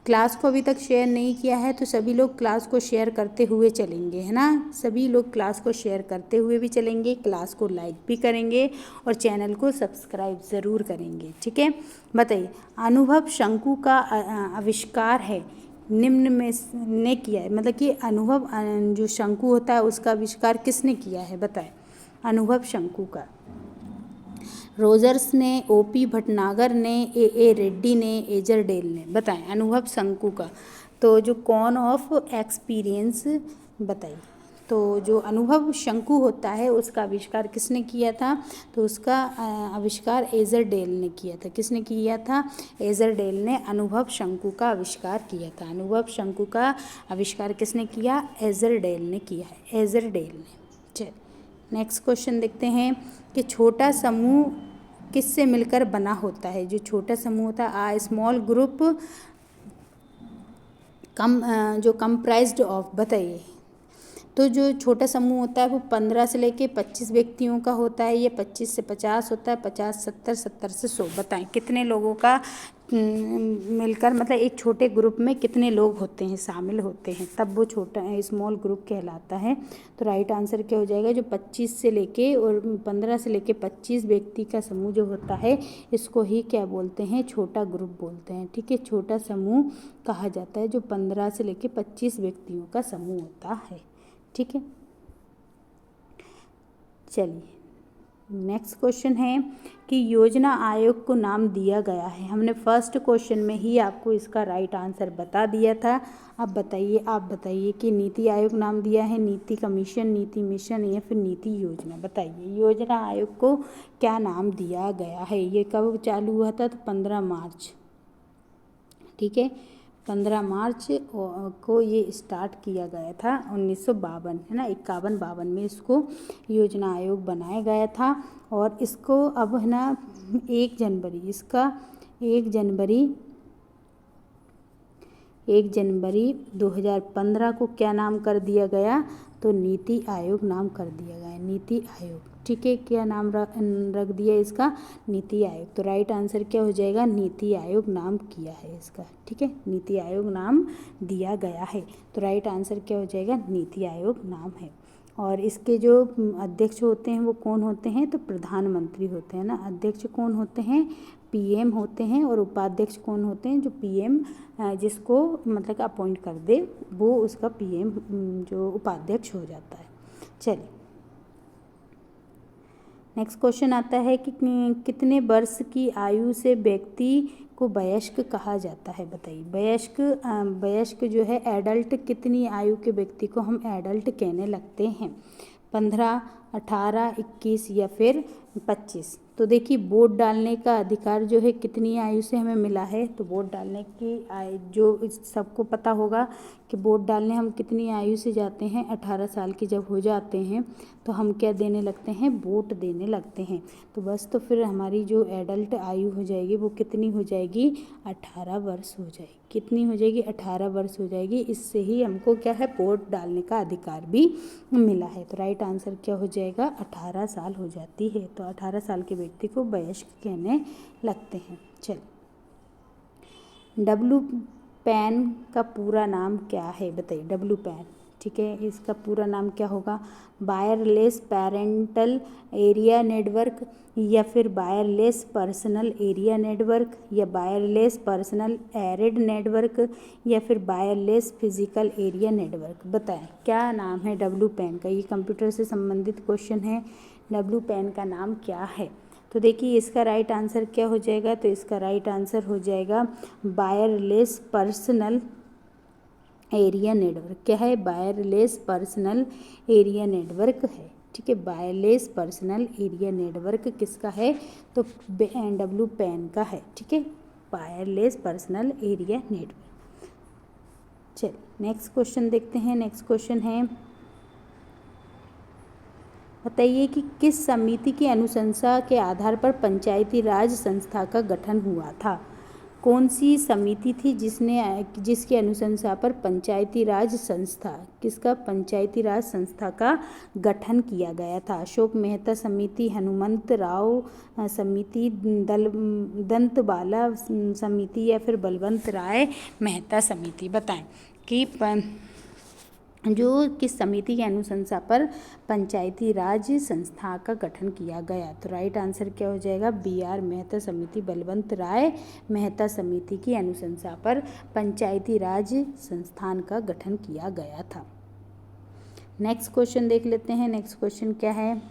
क्लास को अभी तक शेयर नहीं किया है तो सभी लोग क्लास को शेयर करते हुए चलेंगे, है ना? सभी लोग क्लास को शेयर करते हुए भी चलेंगे, क्लास को लाइक भी करेंगे और चैनल को सब्सक्राइब ज़रूर करेंगे। ठीक है, बताइए अनुभव शंकु का आविष्कार है निम्न में ने किया है, मतलब कि अनुभव जो शंकु होता है उसका आविष्कार किसने किया है? बताएं अनुभव शंकु का। रोजर्स ने, OP भटनागर ने, A रेड्डी ने, एजरडेल ने? बताएं अनुभव शंकु का। तो जो कॉन ऑफ एक्सपीरियंस बताइए तो जो अनुभव शंकु होता है उसका आविष्कार किसने किया था? तो उसका आविष्कार एज़रडेल ने किया था। किसने किया था? एज़रडेल ने अनुभव शंकु का आविष्कार किया था। अनुभव शंकु का आविष्कार किसने किया? एज़रडेल ने किया है, एज़रडेल ने। चल नेक्स्ट क्वेश्चन देखते हैं कि छोटा समूह किससे मिलकर बना होता है? जो छोटा समूह होता है, स्मॉल ग्रुप जो कंप्राइज्ड ऑफ, बताइए। तो जो छोटा समूह होता है वो 15 से लेके 25 व्यक्तियों का होता है, ये 25 से 50 होता है, 50 70 70 से 100। बताएं कितने लोगों का मिलकर, मतलब एक छोटे ग्रुप में कितने लोग होते हैं, शामिल होते हैं, तब वो छोटा स्मॉल ग्रुप कहलाता है। तो राइट आंसर क्या हो जाएगा? जो 25 से लेके और 15 से लेके 25 व्यक्ति का समूह जो होता है, इसको ही क्या बोलते हैं? छोटा ग्रुप बोलते हैं। ठीक है, छोटा समूह कहा जाता है जो 15 से लेके 25 व्यक्तियों का समूह होता है। ठीक है, चलिए नेक्स्ट क्वेश्चन है कि योजना आयोग को नाम दिया गया है। हमने फर्स्ट क्वेश्चन में ही आपको इसका राइट आंसर बता दिया था। अब बताइए, आप बताइए कि नीति आयोग नाम दिया है, नीति कमीशन, नीति मिशन या फिर नीति योजना? बताइए योजना आयोग को क्या नाम दिया गया है? ये कब चालू हुआ था? तो 15 मार्च। ठीक है, 15 मार्च को ये स्टार्ट किया गया था 1952, है ना, 51-52 में इसको योजना आयोग बनाया गया था। और इसको अब है ना 1 जनवरी 2015 को क्या नाम कर दिया गया? तो नीति आयोग नाम कर दिया गया, नीति आयोग। ठीक है, क्या नाम रख दिया इसका? नीति आयोग। तो राइट आंसर क्या हो जाएगा? नीति आयोग नाम किया है इसका। ठीक है, नीति आयोग नाम दिया गया है, तो राइट आंसर क्या हो जाएगा? नीति आयोग नाम है। और इसके जो अध्यक्ष होते हैं वो कौन होते हैं? तो प्रधानमंत्री होते हैं ना। अध्यक्ष कौन होते हैं? पीएम होते हैं। और उपाध्यक्ष कौन होते हैं? जो पीएम जिसको मतलब अपॉइंट कर दे वो उसका पीएम जो उपाध्यक्ष हो जाता है। चलिए नेक्स्ट क्वेश्चन आता है कि कितने वर्ष की आयु से व्यक्ति को वयस्क कहा जाता है? बताइए। वयस्क जो है एडल्ट, कितनी आयु के व्यक्ति को हम एडल्ट कहने लगते हैं? 15, 18, 21 या फिर 25? तो देखिए वोट डालने का अधिकार जो है कितनी आयु से हमें मिला है? तो वोट डालने की आयु जो सबको पता होगा कि वोट डालने हम कितनी आयु से जाते हैं? 18 साल के जब हो जाते हैं तो हम क्या देने लगते हैं? वोट देने लगते हैं। तो बस तो फिर हमारी जो एडल्ट आयु हो जाएगी वो कितनी हो जाएगी? 18 वर्ष हो जाएगी। कितनी हो जाएगी? 18 वर्ष हो जाएगी। इससे ही हमको क्या है? वोट डालने का अधिकार भी मिला है। तो राइट आंसर क्या हो जाएगा? 18 साल हो जाती है। तो 18 साल के व्यक्ति को वयस्क कहने लगते हैं। चल डब्लू पैन का पूरा नाम क्या है? बताइए। डब्लू पैन, ठीक है, इसका पूरा नाम क्या होगा? वायरलेस पेरेंटल एरिया नेटवर्क या फिर वायरलेस पर्सनल एरिया नेटवर्क या वायरलेस पर्सनल एरिड नेटवर्क या फिर वायरलेस फिजिकल एरिया नेटवर्क? बताएं क्या नाम है डब्लू पैन का? ये कंप्यूटर से संबंधित क्वेश्चन है। डब्लू पैन का नाम क्या है? तो देखिए इसका राइट आंसर क्या हो जाएगा? तो इसका राइट आंसर हो जाएगा वायरलेस पर्सनल एरिया नेटवर्क। क्या है? वायरलेस पर्सनल एरिया नेटवर्क है। ठीक है, वायरलेस पर्सनल एरिया नेटवर्क किसका है? तो डब्लू पैन का है। ठीक है, वायरलेस पर्सनल एरिया नेटवर्क। चलिए नेक्स्ट क्वेश्चन देखते हैं। नेक्स्ट क्वेश्चन है, बताइए कि किस समिति की अनुशंसा के आधार पर पंचायती राज संस्था का गठन हुआ था? कौन सी समिति थी जिसकी अनुशंसा पर पंचायती राज संस्था, किसका? पंचायती राज संस्था का गठन किया गया था। अशोक मेहता समिति, हनुमंत राव समिति, दंतबाला समिति या फिर बलवंत राय मेहता समिति? बताएं कि जो किस समिति की अनुशंसा पर पंचायती राज संस्था का गठन किया गया? तो राइट आंसर क्या हो जाएगा? BR मेहता समिति, बलवंत राय मेहता समिति की अनुशंसा पर पंचायती राज संस्थान का गठन किया गया था। नेक्स्ट क्वेश्चन देख लेते हैं। नेक्स्ट क्वेश्चन क्या है?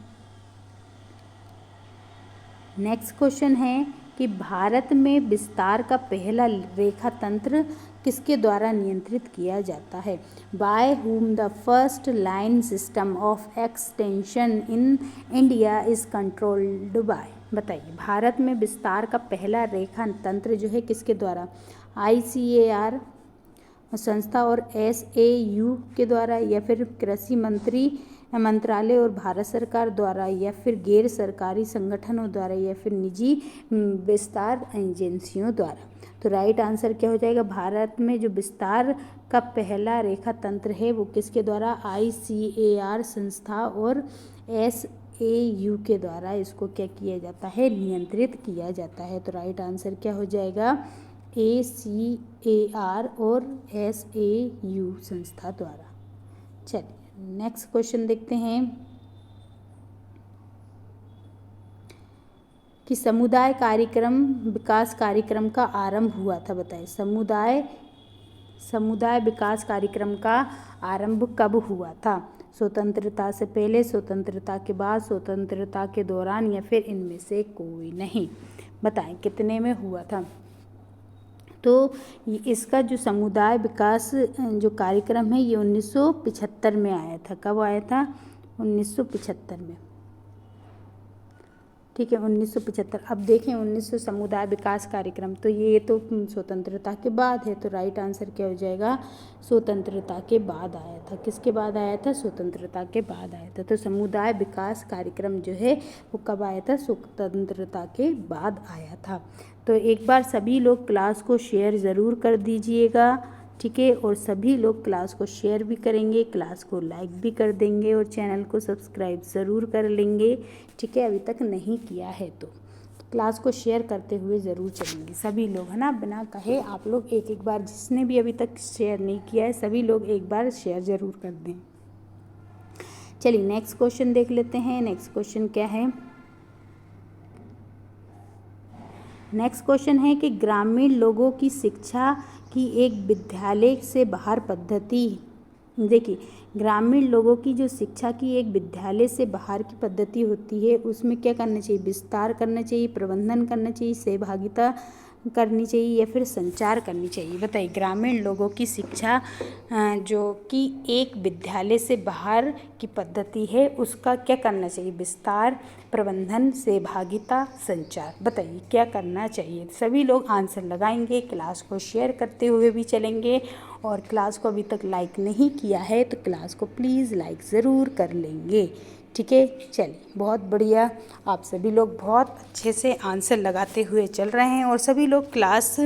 नेक्स्ट क्वेश्चन है कि भारत में विस्तार का पहला रेखा तंत्र किसके द्वारा नियंत्रित किया जाता है? By whom the first line system of extension in India is controlled by. बताइए, भारत में विस्तार का पहला रेखा तंत्र जो है किसके द्वारा? ICAR संस्था और SAU के द्वारा, या फिर कृषि मंत्रालय और भारत सरकार द्वारा, या फिर गैर सरकारी संगठनों द्वारा, या फिर निजी विस्तार एजेंसियों द्वारा? तो राइट आंसर क्या हो जाएगा? भारत में जो विस्तार का पहला रेखा तंत्र है वो किसके द्वारा? ICAR संस्था और SAU के द्वारा इसको क्या किया जाता है? नियंत्रित किया जाता है। तो राइट आंसर क्या हो जाएगा? ACAR और SAU संस्था द्वारा। चलिए नेक्स्ट क्वेश्चन देखते हैं कि समुदाय कार्यक्रम विकास कार्यक्रम का आरंभ हुआ था। बताइए, समुदाय विकास कार्यक्रम का आरंभ कब हुआ था? स्वतंत्रता से पहले, स्वतंत्रता के बाद, स्वतंत्रता के दौरान, या फिर इनमें से कोई नहीं? बताएं कितने में हुआ था? तो इसका जो समुदाय विकास जो कार्यक्रम है ये 1975 में आया था। कब आया था? 1975 में। ठीक है, 1975। अब देखें 1900 समुदाय विकास कार्यक्रम, तो ये तो स्वतंत्रता के बाद है। तो राइट आंसर क्या हो जाएगा? स्वतंत्रता के बाद आया था। किसके बाद आया था? स्वतंत्रता के बाद आया था। तो समुदाय विकास कार्यक्रम जो है वो कब आया था? स्वतंत्रता के बाद आया था। तो एक बार सभी लोग क्लास को शेयर ज़रूर कर दीजिएगा, ठीक है, और सभी लोग क्लास को शेयर भी करेंगे, क्लास को लाइक भी कर देंगे और चैनल को सब्सक्राइब ज़रूर कर लेंगे, ठीक है, अभी तक नहीं किया है तो क्लास को शेयर करते हुए ज़रूर चलेंगे सभी लोग, है ना, बिना कहे आप लोग एक बार, जिसने भी अभी तक शेयर नहीं किया है सभी लोग एक बार शेयर ज़रूर कर दें। चलिए नेक्स्ट क्वेश्चन देख लेते हैं। नेक्स्ट क्वेश्चन क्या है? नेक्स्ट क्वेश्चन है कि ग्रामीण लोगों की शिक्षा की एक विद्यालय से बाहर पद्धति। देखिए, ग्रामीण लोगों की जो शिक्षा की एक विद्यालय से बाहर की पद्धति होती है उसमें क्या करना चाहिए? विस्तार करना चाहिए, प्रबंधन करना चाहिए, सहभागिता करनी चाहिए, या फिर संचार करनी चाहिए? बताइए, ग्रामीण लोगों की शिक्षा जो कि एक विद्यालय से बाहर की पद्धति है उसका क्या करना चाहिए? विस्तार, प्रबंधन, सहभागिता, संचार। बताइए क्या करना चाहिए? सभी लोग आंसर लगाएंगे, क्लास को शेयर करते हुए भी चलेंगे, और क्लास को अभी तक लाइक नहीं किया है तो क्लास को प्लीज़ लाइक ज़रूर कर लेंगे, ठीक है। चलिए बहुत बढ़िया, आप सभी लोग बहुत अच्छे से आंसर लगाते हुए चल रहे हैं, और सभी लोग क्लास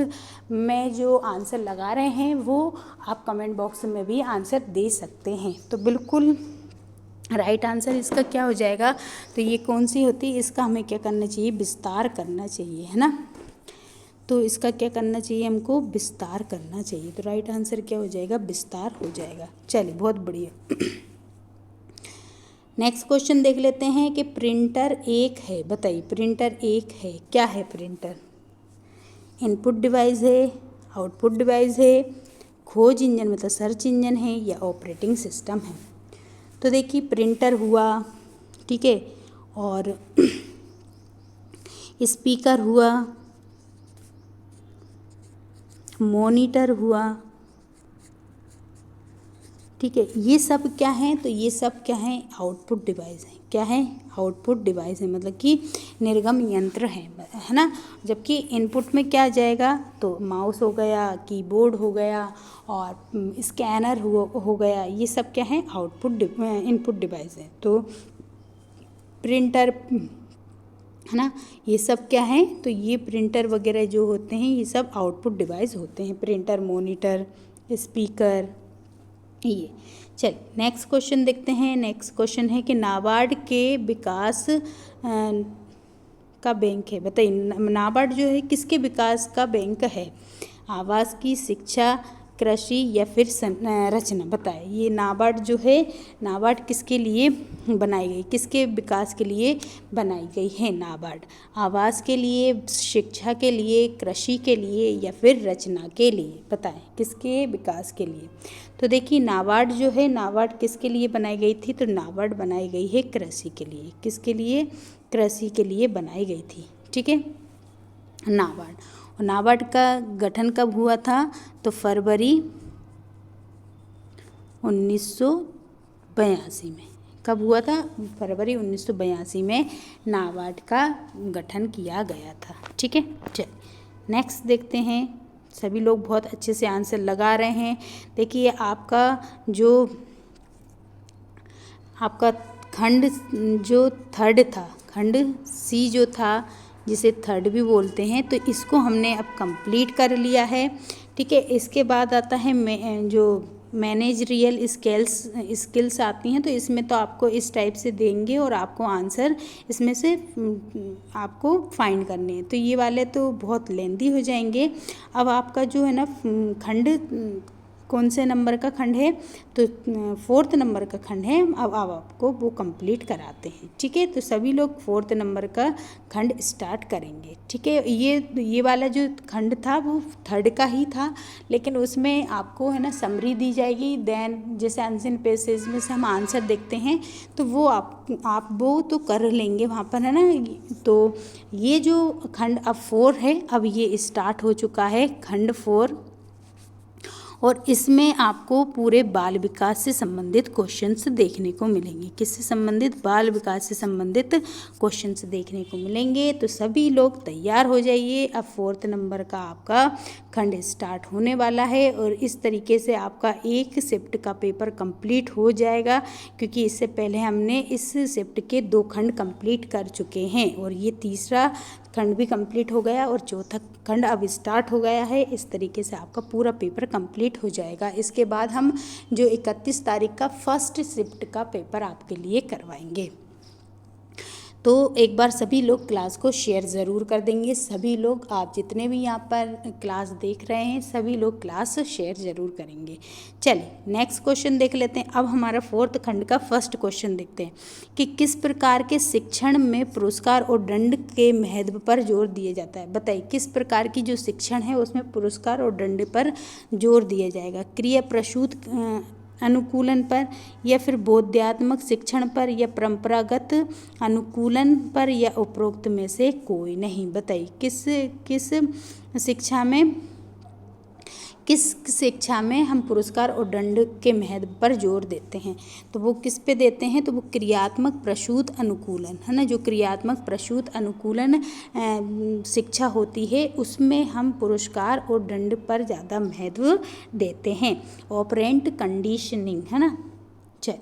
में जो आंसर लगा रहे हैं वो आप कमेंट बॉक्स में भी आंसर दे सकते हैं। तो बिल्कुल राइट आंसर इसका क्या हो जाएगा? तो ये कौन सी होती है? इसका हमें क्या करना चाहिए? विस्तार करना चाहिए, है ना। तो इसका क्या करना चाहिए? हमको विस्तार करना चाहिए। तो राइट आंसर क्या हो जाएगा? विस्तार हो जाएगा। चलिए बहुत बढ़िया। नेक्स्ट क्वेश्चन देख लेते हैं कि प्रिंटर एक है। बताइए प्रिंटर एक है, क्या है प्रिंटर? इनपुट डिवाइस है, आउटपुट डिवाइस है, खोज इंजन मतलब सर्च इंजन है, या ऑपरेटिंग सिस्टम है? तो देखिए प्रिंटर हुआ, ठीक है, और स्पीकर हुआ, मॉनिटर हुआ, ठीक है, ये सब क्या हैं? तो ये सब क्या हैं? आउटपुट डिवाइस हैं। क्या है? आउटपुट डिवाइस है, मतलब कि निर्गम यंत्र है ना। जबकि इनपुट में क्या जाएगा? तो माउस हो गया, कीबोर्ड हो गया, और स्कैनर हो गया, ये सब क्या है? आउटपुट इनपुट डिवाइस है। तो प्रिंटर, है ना, ये सब क्या है? तो ये प्रिंटर वगैरह जो होते हैं ये सब आउटपुट डिवाइस होते हैं। प्रिंटर, मॉनिटर, स्पीकर, ये। चल नेक्स्ट क्वेश्चन देखते हैं। नेक्स्ट क्वेश्चन है कि नाबार्ड के विकास का बैंक है। बताइए नाबार्ड जो है किसके विकास का बैंक है? आवास की, शिक्षा, कृषि, या फिर रचना? बताए ये नाबार्ड जो है, नाबार्ड किसके लिए बनाई गई, किसके विकास के लिए बनाई गई है नाबार्ड? आवास के लिए, शिक्षा के लिए, कृषि के लिए, या फिर रचना के लिए? बताएं किसके विकास के लिए? तो देखिए नाबार्ड जो है, नाबार्ड किसके लिए बनाई गई थी? तो नाबार्ड बनाई गई है कृषि के लिए। किसके लिए? कृषि के लिए बनाई गई थी, ठीक है, नाबार्ड। और नाबार्ड का गठन कब हुआ था? तो फरवरी 1982 में। कब हुआ था? फरवरी 1982 में नाबार्ड का गठन किया गया था। ठीक है, चलिए नेक्स्ट देखते हैं। सभी लोग बहुत अच्छे से आंसर लगा रहे हैं। देखिए आपका खंड जो थर्ड था, खंड सी जो था, जिसे थर्ड भी बोलते हैं, तो इसको हमने अब कंप्लीट कर लिया है। ठीक है, इसके बाद आता है जो मैनेजरियल स्किल्स आती हैं, तो इसमें तो आपको इस टाइप से देंगे और आपको आंसर इसमें से आपको फाइंड करने हैं। तो ये वाले तो बहुत लेंदी हो जाएंगे। अब आपका जो है ना खंड कौन से नंबर का खंड है? तो 4th नंबर का खंड है। अब आपको वो कंप्लीट कराते हैं। ठीक है, तो सभी लोग 4th नंबर का खंड स्टार्ट करेंगे। ठीक है, ये वाला जो खंड था वो थर्ड का ही था, लेकिन उसमें आपको है ना समरी दी जाएगी। देन जैसे अनसीन पैसेज में से हम आंसर देखते हैं, तो वो आप वो तो कर लेंगे वहाँ पर, है ना। तो ये जो खंड अब 4 है, अब ये स्टार्ट हो चुका है खंड 4, और इसमें आपको पूरे बाल विकास से संबंधित क्वेश्चंस देखने को मिलेंगे। किससे संबंधित? बाल विकास से संबंधित क्वेश्चंस देखने को मिलेंगे। तो सभी लोग तैयार हो जाइए, अब 4th नंबर का आपका खंड स्टार्ट होने वाला है, और इस तरीके से आपका एक शिफ्ट का पेपर कंप्लीट हो जाएगा, क्योंकि इससे पहले हमने इस शिफ्ट के 2 खंड कंप्लीट कर चुके हैं, और ये तीसरा खंड भी कंप्लीट हो गया और चौथा खंड अब स्टार्ट हो गया है। इस तरीके से आपका पूरा पेपर कंप्लीट हो जाएगा। इसके बाद हम जो 31 तारीख का फर्स्ट शिफ्ट का पेपर आपके लिए करवाएंगे। तो एक बार सभी लोग क्लास को शेयर ज़रूर कर देंगे। सभी लोग, आप जितने भी यहाँ पर क्लास देख रहे हैं, सभी लोग क्लास शेयर ज़रूर करेंगे। चलिए नेक्स्ट क्वेश्चन देख लेते हैं। अब हमारा 4th खंड का फर्स्ट क्वेश्चन देखते हैं कि किस प्रकार के शिक्षण में पुरस्कार और दंड के महत्व पर जोर दिया जाता है। बताइए किस प्रकार की जो शिक्षण है उसमें पुरस्कार और दंड पर जोर दिया जाएगा? क्रिया प्रसूत अनुकूलन पर, या फिर बोध्यात्मक शिक्षण पर, या परंपरागत अनुकूलन पर, या उपरोक्त में से कोई नहीं। बताइए किस शिक्षा में हम पुरस्कार और दंड के महत्व पर जोर देते हैं? तो वो किस पे देते हैं? तो वो क्रियात्मक प्रसूत अनुकूलन, है ना। जो क्रियात्मक प्रसूत अनुकूलन शिक्षा होती है, उसमें हम पुरस्कार और दंड पर ज़्यादा महत्व देते हैं। ऑपरेंट कंडीशनिंग, है ना। चलिए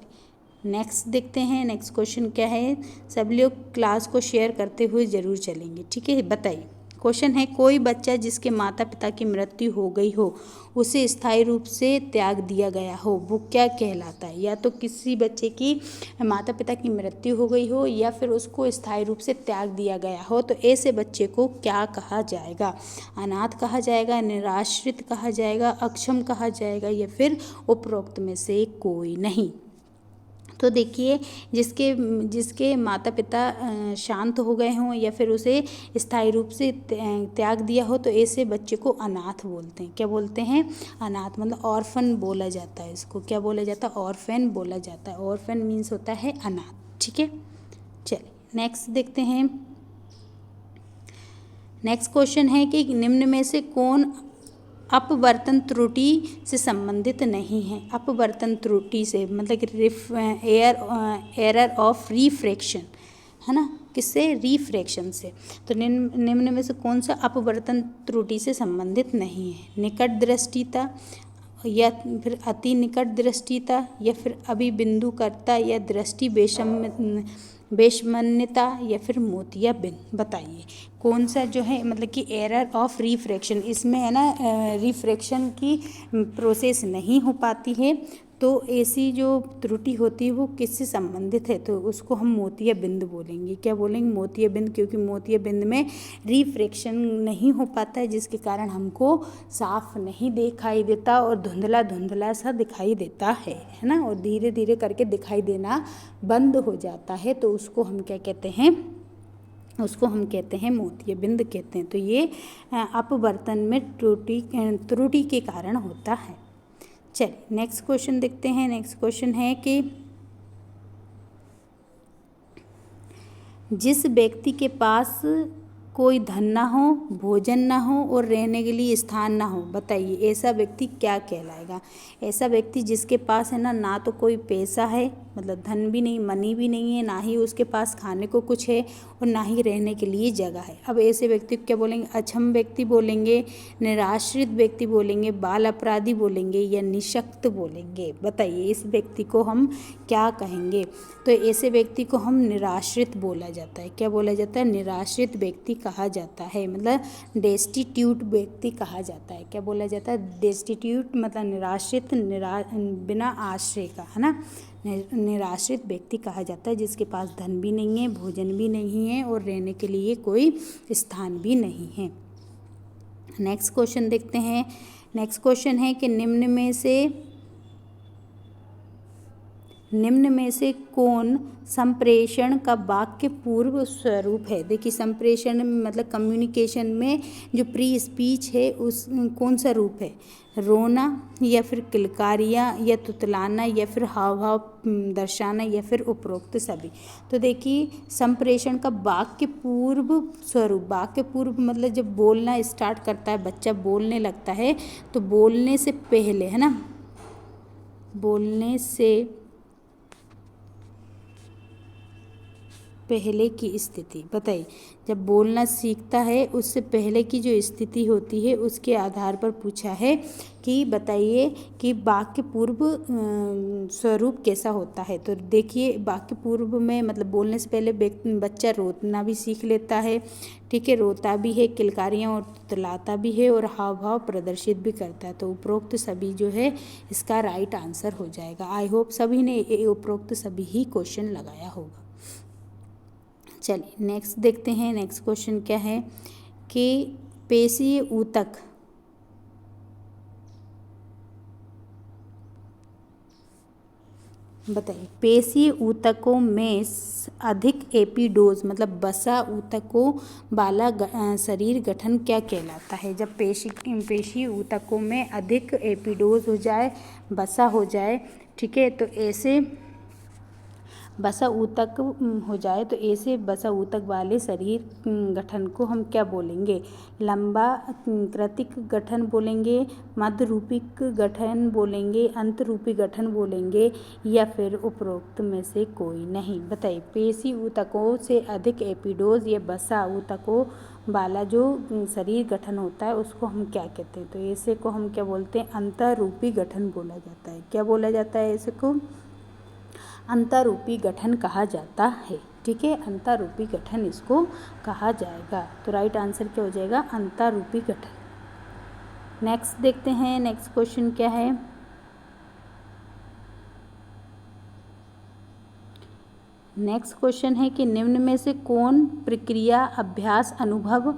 नेक्स्ट देखते हैं। नेक्स्ट क्वेश्चन क्या है? सब लोग क्लास को शेयर करते हुए ज़रूर चलेंगे। ठीक है, बताइए क्वेश्चन है, कोई बच्चा जिसके माता पिता की मृत्यु हो गई हो, उसे स्थायी रूप से त्याग दिया गया हो, वो क्या कहलाता है? या तो किसी बच्चे की माता पिता की मृत्यु हो गई हो, या फिर उसको स्थायी रूप से त्याग दिया गया हो, तो ऐसे बच्चे को क्या कहा जाएगा? अनाथ कहा जाएगा, निराश्रित कहा जाएगा, अक्षम कहा जाएगा, या फिर उपरोक्त में से कोई नहीं। तो देखिए जिसके माता पिता शांत हो गए हों, या फिर उसे स्थायी रूप से त्याग दिया हो, तो ऐसे बच्चे को अनाथ बोलते हैं। क्या बोलते हैं? अनाथ, मतलब ऑर्फन बोला जाता है इसको। क्या बोला जाता है? ऑर्फन बोला जाता है। ऑर्फन मीन्स होता है अनाथ। ठीक है, चलिए नेक्स्ट देखते हैं। नेक्स्ट क्वेश्चन है कि निम्न में से कौन अपवर्तन त्रुटि से संबंधित नहीं है? अपवर्तन त्रुटि से मतलब कि एरर ऑफ रिफ्रैक्शन, है ना। किससे? रिफ्रैक्शन से। तो निम्न में से कौन सा अपवर्तन त्रुटि से संबंधित नहीं है? निकट दृष्टिता, या फिर अति निकट दृष्टिता, या फिर अभिबिंदुकरता, या दृष्टि बेशमन्यता, या फिर मोतियाबिंद। बताइए कौन सा जो है मतलब कि एरर ऑफ रिफ्रैक्शन, इसमें है ना रिफ्रैक्शन की प्रोसेस नहीं हो पाती है, तो ऐसी जो त्रुटि होती है वो किससे संबंधित है? तो उसको हम मोतियाबिंद बोलेंगे। क्या बोलेंगे? मोतियाबिंद, क्योंकि मोतियाबिंद में रिफ्रैक्शन नहीं हो पाता है, जिसके कारण हमको साफ नहीं दिखाई देता और धुंधला धुंधला सा दिखाई देता है ना, और धीरे धीरे करके दिखाई देना बंद हो जाता है। तो उसको हम क्या कहते हैं? उसको हम कहते हैं मोतियाबिंद कहते हैं। तो ये अपवर्तन में त्रुटि के कारण होता है। चलिए नेक्स्ट क्वेश्चन देखते हैं। नेक्स्ट क्वेश्चन है कि जिस व्यक्ति के पास कोई धन ना हो, भोजन ना हो और रहने के लिए स्थान ना हो। बताइए ऐसा व्यक्ति क्या कहलाएगा? ऐसा व्यक्ति जिसके पास है ना तो कोई पैसा है, मतलब धन भी नहीं, मनी भी नहीं है, ना ही उसके पास खाने को कुछ है और ना ही रहने के लिए जगह है। अब ऐसे व्यक्ति को क्या बोलेंगे? अक्षम व्यक्ति बोलेंगे, निराश्रित व्यक्ति बोलेंगे, बाल अपराधी बोलेंगे या निःशक्त बोलेंगे? बताइए इस व्यक्ति को हम क्या कहेंगे? तो ऐसे व्यक्ति को हम निराश्रित बोला जाता है। क्या बोला जाता है? निराश्रित व्यक्ति कहा जाता है, मतलब डेस्टिट्यूट व्यक्ति कहा जाता है। क्या बोला जाता है? डेस्टिट्यूट मतलब निराश्रित, बिना आश्रय का, है ना। निराश्रित व्यक्ति कहा जाता है जिसके पास धन भी नहीं है, भोजन भी नहीं है और रहने के लिए कोई स्थान भी नहीं है। नेक्स्ट क्वेश्चन देखते हैं। नेक्स्ट क्वेश्चन है कि निम्न में से कौन संप्रेषण का वाक्य पूर्व स्वरूप है? देखिए संप्रेषण मतलब कम्युनिकेशन में जो प्री स्पीच है उस कौन सा रूप है? रोना या फिर किलकारियाँ या तुतलाना या फिर हाव भाव दर्शाना या फिर उपरोक्त सभी। तो देखिए संप्रेषण का वाक्य पूर्व स्वरूप, वाक्य पूर्व मतलब जब बोलना स्टार्ट करता है, बच्चा बोलने लगता है तो बोलने से पहले, है ना, बोलने से पहले की स्थिति। बताइए जब बोलना सीखता है उससे पहले की जो स्थिति होती है उसके आधार पर पूछा है कि बताइए कि वाक्य पूर्व स्वरूप कैसा होता है। तो देखिए वाक्य पूर्व में मतलब बोलने से पहले बच्चा रोना भी सीख लेता है, ठीक है, रोता भी है, किलकारियाँ और तुतलाता भी है और हाव भाव प्रदर्शित भी करता है। तो उपरोक्त सभी जो है इसका राइट आंसर हो जाएगा। आई होप सभी ने उपरोक्त सभी ही क्वेश्चन लगाया होगा। चलिए नेक्स्ट देखते हैं। नेक्स्ट क्वेश्चन क्या है कि पेशीय ऊतक बताइए पेशीय ऊतकों में अधिक एपिडोज मतलब वसा ऊतकों वाला शरीर गठन क्या कहलाता है? जब पेशीय ऊतकों में अधिक एपिडोज हो जाए, वसा हो जाए, ठीक है, तो ऐसे वसा ऊतक हो जाए तो ऐसे वसा ऊतक वाले शरीर गठन को हम क्या बोलेंगे? लंबा कृतिक गठन बोलेंगे, मध्यरूपिक गठन बोलेंगे, अंतरूपी गठन बोलेंगे या फिर उपरोक्त में से कोई नहीं? बताइए पेशी ऊतकों से अधिक एपिडोज या वसा ऊतकों वाला जो शरीर गठन होता है उसको हम क्या कहते हैं? तो ऐसे को हम क्या बोलते हैं? अंतरूपी गठन बोला जाता है। क्या बोला जाता है? ऐसे को अंतरूपी गठन कहा जाता है, ठीक है, अंतरूपी गठन इसको कहा जाएगा। तो राइट आंसर क्या हो जाएगा? अंतरूपी गठन। नेक्स्ट देखते हैं। नेक्स्ट क्वेश्चन क्या है? नेक्स्ट क्वेश्चन है कि निम्न में से कौन प्रक्रिया अभ्यास अनुभव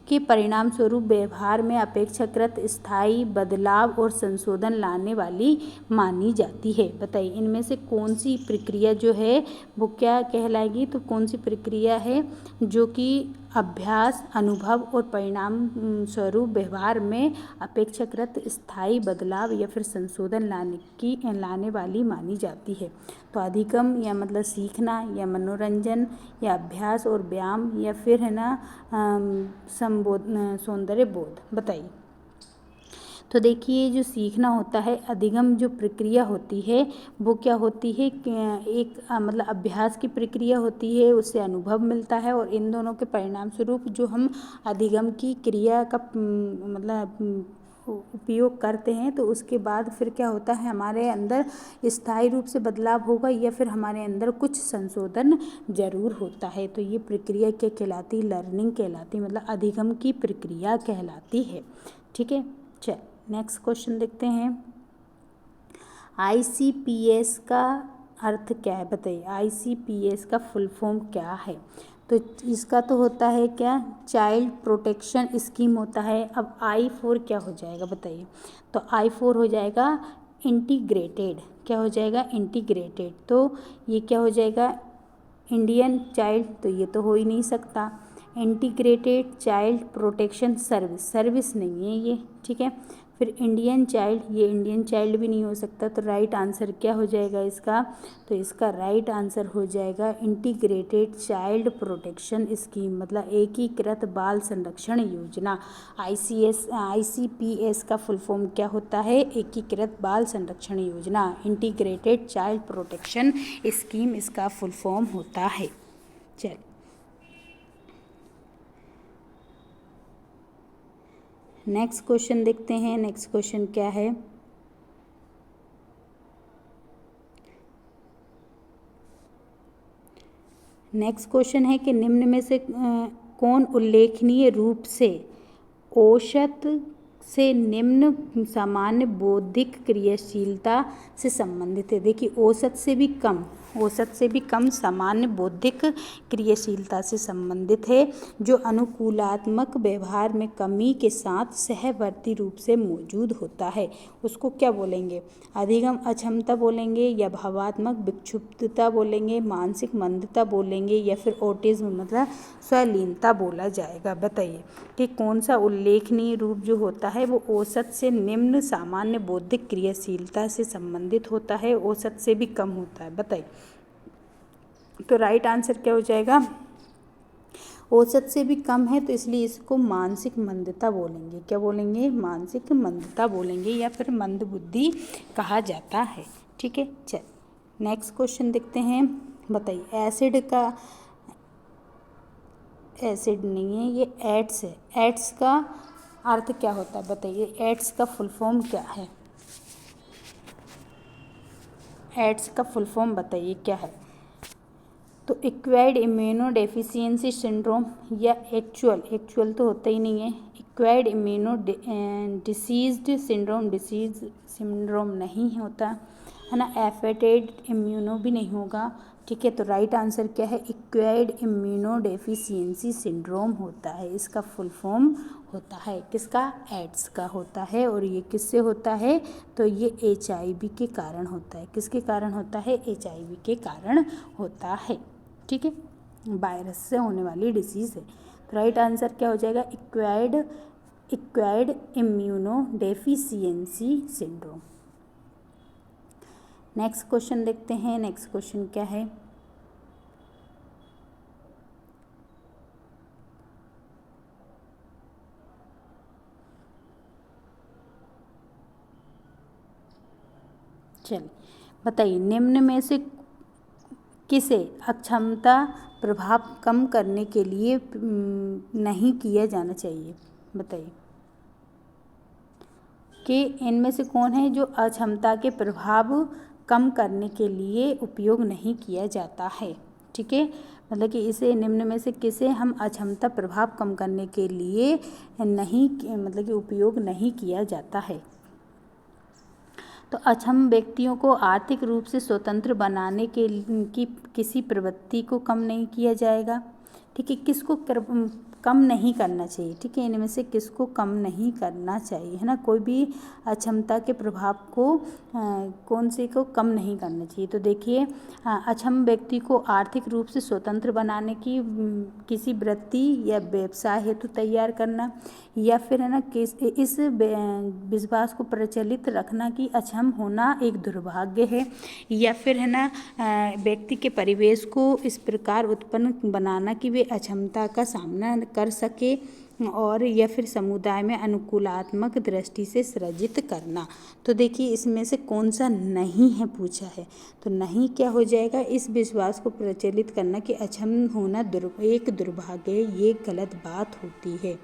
के परिणाम स्वरूप व्यवहार में अपेक्षाकृत स्थायी बदलाव और संशोधन लाने वाली मानी जाती है? बताइए इनमें से कौन सी प्रक्रिया जो है वो क्या कहलाएगी? तो कौन सी प्रक्रिया है जो कि अभ्यास अनुभव और परिणाम स्वरूप व्यवहार में अपेक्षाकृत स्थायी बदलाव या फिर संशोधन लाने वाली मानी जाती है? तो अधिगम या मतलब सीखना या मनोरंजन या अभ्यास और व्यायाम या फिर है ना सौंदर्य बोध। बताइए तो देखिए जो सीखना होता है, अधिगम जो प्रक्रिया होती है वो क्या होती है? एक मतलब अभ्यास की प्रक्रिया होती है, उससे अनुभव मिलता है और इन दोनों के परिणाम स्वरूप जो हम अधिगम की क्रिया का मतलब उपयोग करते हैं तो उसके बाद फिर क्या होता है? हमारे अंदर स्थायी रूप से बदलाव होगा या फिर हमारे अंदर कुछ संशोधन जरूर होता है। तो ये प्रक्रिया क्या कहलाती? लर्निंग कहलाती, मतलब अधिगम की प्रक्रिया कहलाती है, ठीक है। चल नेक्स्ट क्वेश्चन देखते हैं। ICPS का अर्थ क्या है? बताइए ICPS का फुल फॉर्म क्या है? तो इसका तो होता है क्या? चाइल्ड प्रोटेक्शन स्कीम होता है। अब I4 क्या हो जाएगा? बताइए तो I4 हो जाएगा इंटीग्रेटेड। क्या हो जाएगा? इंटीग्रेटेड। तो ये क्या हो जाएगा? इंडियन चाइल्ड, तो ये तो हो ही नहीं सकता। Integrated child protection service, service नहीं है ये, ठीक है। फिर इंडियन चाइल्ड, ये इंडियन चाइल्ड भी नहीं हो सकता, तो राइट आंसर क्या हो जाएगा इसका? तो इसका राइट आंसर हो जाएगा इंटीग्रेटेड चाइल्ड प्रोटेक्शन स्कीम, मतलब एकीकृत बाल संरक्षण योजना। ICPS का फुल फॉर्म क्या होता है? एकीकृत बाल संरक्षण योजना, इंटीग्रेटेड चाइल्ड प्रोटेक्शन स्कीम इसका फुल फॉर्म होता है। चल नेक्स्ट क्वेश्चन देखते हैं। नेक्स्ट क्वेश्चन क्या है? नेक्स्ट क्वेश्चन है कि निम्न में से कौन उल्लेखनीय रूप से औसत से निम्न सामान्य बौद्धिक क्रियाशीलता से संबंधित है? देखिए औसत से भी कम सामान्य बौद्धिक क्रियाशीलता से संबंधित है, जो अनुकूलात्मक व्यवहार में कमी के साथ सहवर्ती रूप से मौजूद होता है। उसको क्या बोलेंगे? अधिगम अक्षमता बोलेंगे, या भावात्मक विक्षुब्धता बोलेंगे, मानसिक मंदता बोलेंगे, या फिर ऑटिज्म मतलब स्वलीनता बोला जाएगा। बताइए कि कौन सा उल्लेखनीय रूप जो होता है वो औसत से निम्न सामान्य बौद्धिक क्रियाशीलता से संबंधित होता है, औसत से भी कम होता है? बताइए। तो राइट आंसर क्या हो जाएगा? औसत से भी कम है, तो इसलिए इसको मानसिक मंदता बोलेंगे। क्या बोलेंगे? मानसिक मंदता बोलेंगे, या फिर मंदबुद्धि कहा जाता है। ठीक है, चल नेक्स्ट क्वेश्चन देखते हैं। बताइए एसिड नहीं है, ये एड्स है। एड्स का अर्थ क्या होता है? बताइए एड्स का फुल फॉर्म क्या है? एड्स का फुल फॉर्म बताइए क्या है? तो एक्वायर्ड इम्यूनो डेफिशिएंसी सिंड्रोम, या एक्चुअल तो होता ही नहीं है। एक्वायर्ड इम्यूनो डिसीज्ड सिंड्रोम नहीं होता है ना। एफेक्टेड इम्यूनो भी नहीं होगा। ठीक है, तो राइट आंसर क्या है? एक्वायर्ड इम्यूनो डेफिशिएंसी सिंड्रोम होता है। इसका फुल फॉर्म होता है किसका? एड्स का होता है। और ये किससे होता है? तो ये HIV के कारण होता है। किसके कारण होता है? HIV के कारण होता है। ठीक है, वायरस से होने वाली डिसीज़ है। तो राइट आंसर क्या हो जाएगा? Acquired immuno deficiency syndrome. Next question देखते हैं। नेक्स्ट क्वेश्चन क्या है? चलिए बताइए, निम्न में से किसे अक्षमता प्रभाव कम करने के लिए नहीं किया जाना चाहिए? बताइए कि इनमें से कौन है जो अक्षमता के प्रभाव कम करने के लिए उपयोग नहीं किया जाता है? ठीक है, मतलब कि इसे निम्न में से किसे हम अक्षमता प्रभाव कम करने के लिए मतलब कि उपयोग नहीं किया जाता है? तो अक्षम व्यक्तियों को आर्थिक रूप से स्वतंत्र बनाने की किसी प्रवृत्ति को कम नहीं किया जाएगा। ठीक है, किसको कम नहीं करना चाहिए? ठीक है, इनमें से किसको कम नहीं करना चाहिए, है ना। कोई भी अक्षमता के प्रभाव को कौन से को कम नहीं करना चाहिए? तो देखिए, अक्षम व्यक्ति को आर्थिक रूप से स्वतंत्र बनाने की किसी वृत्ति या व्यवसाय हेतु तैयार करना, या फिर है ना इस विश्वास को प्रचलित रखना कि अक्षम होना एक दुर्भाग्य है, या फिर है ना व्यक्ति के परिवेश को इस प्रकार उत्पन्न बनाना कि वे अक्षमता का सामना कर सके, और या फिर समुदाय में अनुकूलात्मक दृष्टि से सृजित करना। तो देखिए इसमें से कौन सा नहीं है पूछा है। तो नहीं क्या हो जाएगा? इस विश्वास को प्रचलित करना कि अक्षम होना एक दुर्भाग्य है, ये गलत बात होती है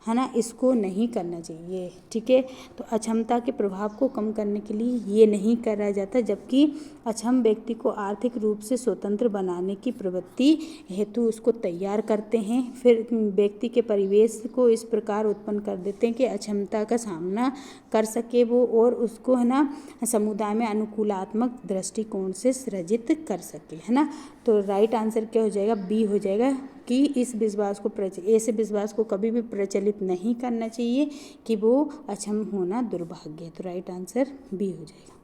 ना, इसको नहीं करना चाहिए। ठीक है, तो अक्षमता के प्रभाव को कम करने के लिए ये नहीं करा जाता, जबकि अक्षम व्यक्ति को आर्थिक रूप से स्वतंत्र बनाने की प्रवृत्ति हेतु उसको तैयार करते हैं। फिर व्यक्ति के परिवेश को इस प्रकार उत्पन्न कर देते हैं कि अक्षमता का सामना कर सके वो, और उसको है ना समुदाय में अनुकूलात्मक दृष्टिकोण से सृजित कर सके, है ना। तो राइट आंसर क्या हो जाएगा? बी हो जाएगा कि इस विश्वास को ऐसे विश्वास को कभी भी प्रचलित नहीं करना चाहिए कि वो अक्षम होना दुर्भाग्य है। तो राइट आंसर बी हो जाएगा।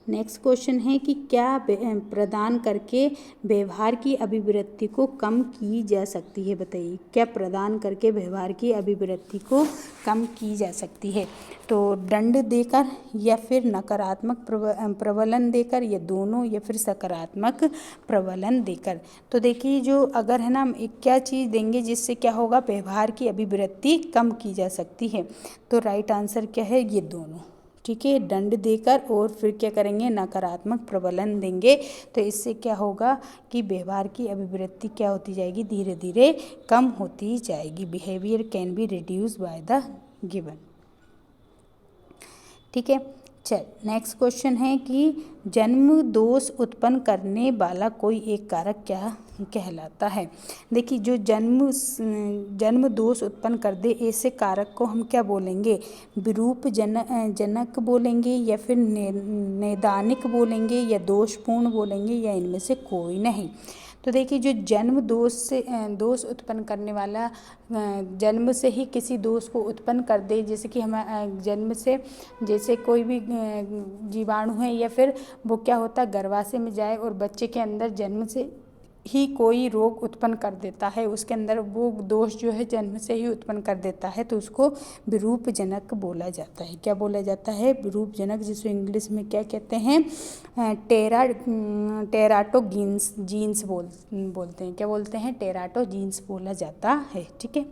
नेक्स्ट क्वेश्चन है कि क्या प्रदान करके व्यवहार की अभिवृत्ति को कम की जा सकती है, बताइए। क्या प्रदान करके व्यवहार की अभिवृत्ति को कम की जा सकती है? तो दंड देकर, या फिर नकारात्मक प्रबलन देकर, या दोनों, या फिर सकारात्मक प्रबलन देकर। तो देखिए, जो अगर है ना, एक क्या चीज़ देंगे जिससे क्या होगा, व्यवहार की अभिवृत्ति कम की जा सकती है। तो राइट आंसर क्या है, ये दोनों। ठीक है, दंड देकर और फिर क्या करेंगे, नकारात्मक प्रबलन देंगे। तो इससे क्या होगा कि व्यवहार की अभिवृत्ति क्या होती जाएगी, धीरे धीरे कम होती जाएगी। Behaviour can be reduce by the given. ठीक है, चल नेक्स्ट क्वेश्चन है कि जन्म दोष उत्पन्न करने वाला कोई एक कारक क्या कहलाता है। देखिए, जो जन्म दोष उत्पन्न कर दे ऐसे कारक को हम क्या बोलेंगे, विरूप जनक बोलेंगे, या फिर नैदानिक बोलेंगे, या दोषपूर्ण बोलेंगे, या इनमें से कोई नहीं। तो देखिए, जो जन्म दोष उत्पन्न करने वाला जन्म से ही किसी दोष को उत्पन्न कर दे, जैसे कि हम जन्म से जैसे कोई भी जीवाणु है, या फिर वो क्या होता है, गर्भाशय में जाए और बच्चे के अंदर जन्म से ही कोई रोग उत्पन्न कर देता है, उसके अंदर वो दोष जो है जन्म से ही उत्पन्न कर देता है, तो उसको विरूपजनक बोला जाता है। क्या बोला जाता है, विरूपजनक, जिसको इंग्लिश में क्या कहते हैं, टेराटोजीन्स बोलते हैं। क्या बोलते हैं, टेराटोजीन्स बोला जाता है। ठीक है,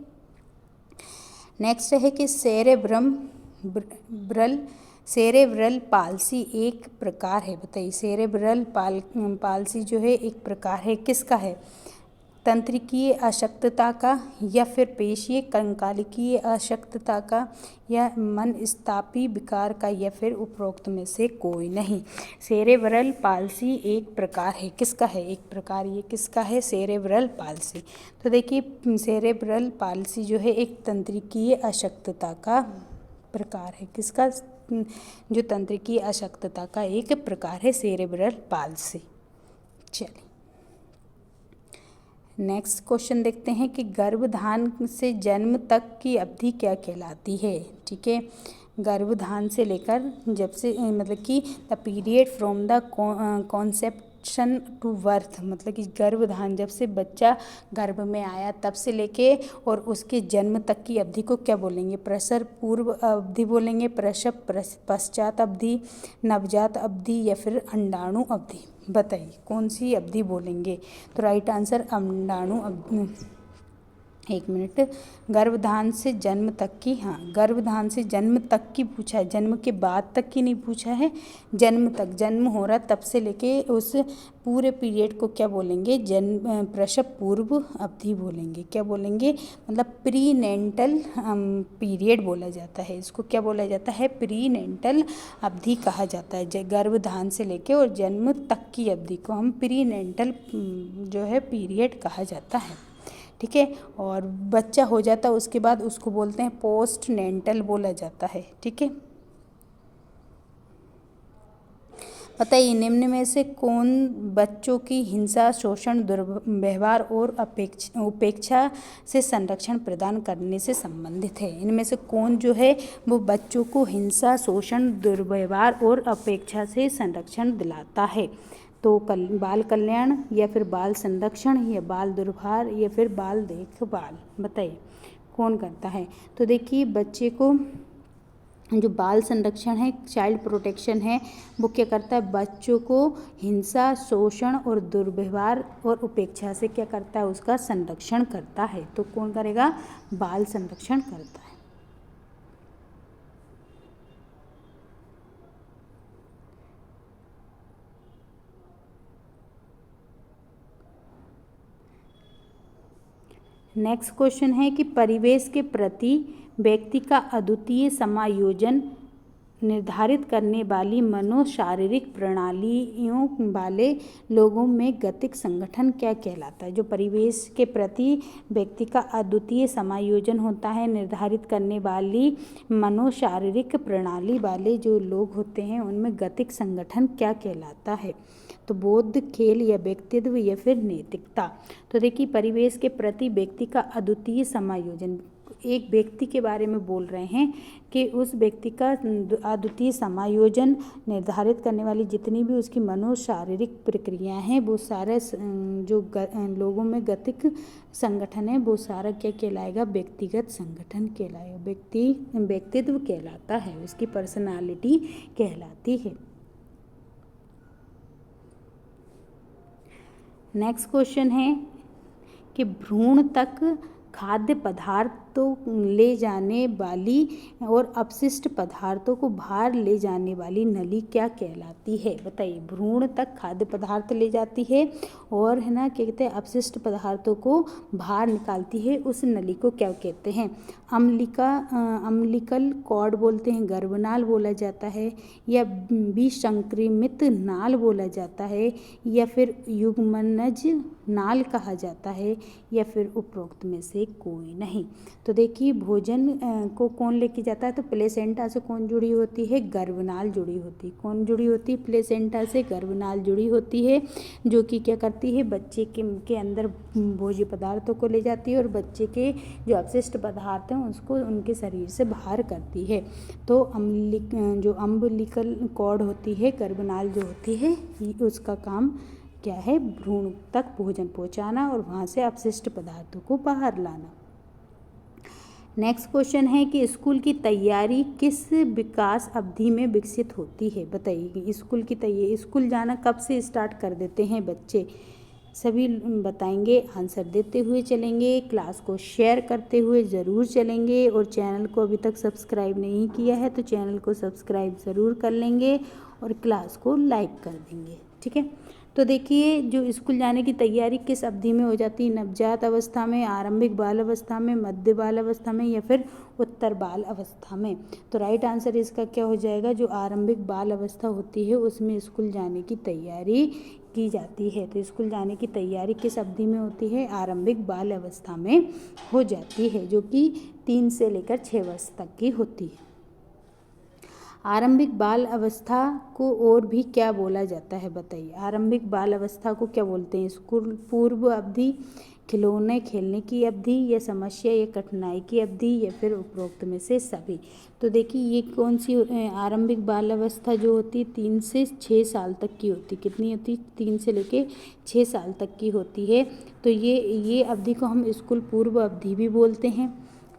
नेक्स्ट है कि सेरेब्रल पाल्सी एक प्रकार है, बताइए। सेरेब्रल पाल्सी जो है एक प्रकार है, किसका है, तंत्रिकीय अशक्तता का, या फिर पेशीय कंकालिकीय अशक्तता का, या मनस्तापी विकार का, या फिर उपरोक्त में से कोई नहीं। सेरेब्रल पाल्सी एक प्रकार है, किसका है, एक प्रकार, ये किसका है, सेरेब्रल पाल्सी। तो देखिए, सेरेब्रल पाल्सी जो है एक तंत्रिकीय अशक्तता का प्रकार है, किसका, जो तंत्रिकीय अशक्तता का एक प्रकार है, सेरेब्रल पाल्सी। चलिए नेक्स्ट क्वेश्चन देखते हैं कि गर्भधान से जन्म तक की अवधि क्या कहलाती है। ठीक है, गर्भधान से लेकर जब से मतलब कि the period from the conception to birth, मतलब कि गर्भधान जब से बच्चा गर्भ में आया तब से लेके और उसके जन्म तक की अवधि को क्या बोलेंगे, प्रसव पूर्व अवधि बोलेंगे, प्रसव पश्चात अवधि, नवजात अवधि, या फिर अंडाणु अवधि। बताइए कौन सी अवधि बोलेंगे। तो राइट आंसर अंडाणु अवधि। एक मिनट, गर्भधान से जन्म तक की, हाँ, गर्भधान से जन्म तक की पूछा है, जन्म के बाद तक की नहीं पूछा है, जन्म तक, जन्म हो रहा तब से लेके उस पूरे पीरियड को क्या बोलेंगे, जन्म प्रसव पूर्व अवधि बोलेंगे। क्या बोलेंगे, मतलब प्रीनेंटल पीरियड बोला जाता है, इसको क्या बोला जाता है, प्रीनेंटल अवधि कहा जाता है। गर्भधान से लेके और जन्म तक की अवधि को हम प्रीनेंटल जो है पीरियड कहा जाता है। ठीक है, और बच्चा हो जाता है उसके बाद उसको बोलते हैं पोस्ट नेंटल बोला जाता है। ठीक है, बताइए निम्न में से कौन बच्चों की हिंसा, शोषण, दुर्व्यवहार और उपेक्षा से संरक्षण प्रदान करने से संबंधित है। इनमें से कौन जो है वो बच्चों को हिंसा, शोषण, दुर्व्यवहार और अपेक्षा से संरक्षण दिलाता है। तो बाल कल्याण, या फिर बाल संरक्षण, या बाल दुर्व्यवहार, या फिर बाल देखभाल, बताइए कौन करता है। तो देखिए, बच्चे को जो बाल संरक्षण है, चाइल्ड प्रोटेक्शन है, वो क्या करता है, बच्चों को हिंसा, शोषण और दुर्व्यवहार और उपेक्षा से क्या करता है, उसका संरक्षण करता है। तो कौन करेगा, बाल संरक्षण करता है। नेक्स्ट क्वेश्चन है कि परिवेश के प्रति व्यक्ति का अद्वितीय समायोजन निर्धारित करने वाली मनोशारीरिक प्रणालियों वाले लोगों में गतिक संगठन क्या कहलाता है। जो परिवेश के प्रति व्यक्ति का अद्वितीय समायोजन होता है निर्धारित करने वाली मनोशारीरिक प्रणाली वाले जो लोग होते हैं उनमें गतिक संगठन क्या कहलाता है। तो बोध, खेल, या व्यक्तित्व, या फिर नैतिकता। तो देखिए, परिवेश के प्रति व्यक्ति का अद्वितीय समायोजन, एक व्यक्ति के बारे में बोल रहे हैं कि उस व्यक्ति का अद्वितीय समायोजन निर्धारित करने वाली जितनी भी उसकी मनोशारीरिक प्रक्रियाएं हैं वो सारे जो लोगों में गतिक संगठन है वो सारा क्या कहलाएगा, व्यक्तिगत संगठन कहलाएगा, व्यक्तित्व कहलाता है, उसकी पर्सनालिटी कहलाती है। नेक्स्ट क्वेश्चन है कि भ्रूण तक खाद्य पदार्थों ले जाने वाली और अपशिष्ट पदार्थों को बाहर ले जाने वाली नली क्या कहलाती है? बताइए। भ्रूण तक खाद्य पदार्थ ले जाती है और है ना क्या कहते हैं, अपशिष्ट पदार्थों को बाहर निकालती है, उस नली को क्या कहते हैं? अम्बिलिकल कॉर्ड बोलते हैं, गर्भनाल बोला जाता है, या विसंक्रामित नाल बोला जाता है, या फिर युग्मनज नाल कहा जाता है, या फिर उपरोक्त में से कोई नहीं। तो देखिए भोजन को कौन लेके जाता है? तो प्लेसेंटा से कौन जुड़ी होती है? गर्भनाल जुड़ी होती है। कौन जुड़ी होती है? प्लेसेंटा से गर्भनाल जुड़ी होती है, जो कि क्या करती है, बच्चे के अंदर भोज्य पदार्थों को ले जाती है और बच्चे के जो अपशिष्ट पदार्थ हैं उसको उनके शरीर से बाहर करती है। तो जो अम्बिलिकल कॉर्ड होती है, गर्भनाल जो होती है, उसका काम क्या है? भ्रूण तक भोजन पहुंचाना और वहाँ से अपशिष्ट पदार्थों को बाहर लाना। नेक्स्ट क्वेश्चन है कि स्कूल की तैयारी किस विकास अवधि में विकसित होती है? बताइए। स्कूल जाना कब से स्टार्ट कर देते हैं बच्चे? सभी बताएंगे, आंसर देते हुए चलेंगे, क्लास को शेयर करते हुए ज़रूर चलेंगे, और चैनल को अभी तक सब्सक्राइब नहीं किया है तो चैनल को सब्सक्राइब ज़रूर कर लेंगे और क्लास को लाइक कर देंगे। ठीक है। तो देखिए जो स्कूल जाने की तैयारी किस अवधि में हो जाती है? नवजात अवस्था में, आरंभिक बाल अवस्था में, मध्य बाल अवस्था में, या फिर उत्तर बाल अवस्था में? तो राइट आंसर इसका क्या हो जाएगा? जो आरंभिक बाल अवस्था होती है उसमें स्कूल जाने की तैयारी की जाती है। तो स्कूल जाने की तैयारी किस अवधि में होती है? आरंभिक बाल अवस्था में हो जाती है, जो कि 3 से लेकर 6 वर्ष तक की होती है। आरंभिक बाल अवस्था को और भी क्या बोला जाता है? बताइए। आरंभिक बाल अवस्था को क्या बोलते हैं? स्कूल पूर्व अवधि, खिलौने खेलने की अवधि, या समस्या या कठिनाई की अवधि, या फिर उपरोक्त में से सभी? तो देखिए ये कौन सी आरंभिक बाल अवस्था जो होती है 3 से 6 साल तक की होती। कितनी होती? 3 से लेके 6 साल तक की होती है। तो ये अवधि को हम स्कूल पूर्व अवधि भी बोलते हैं।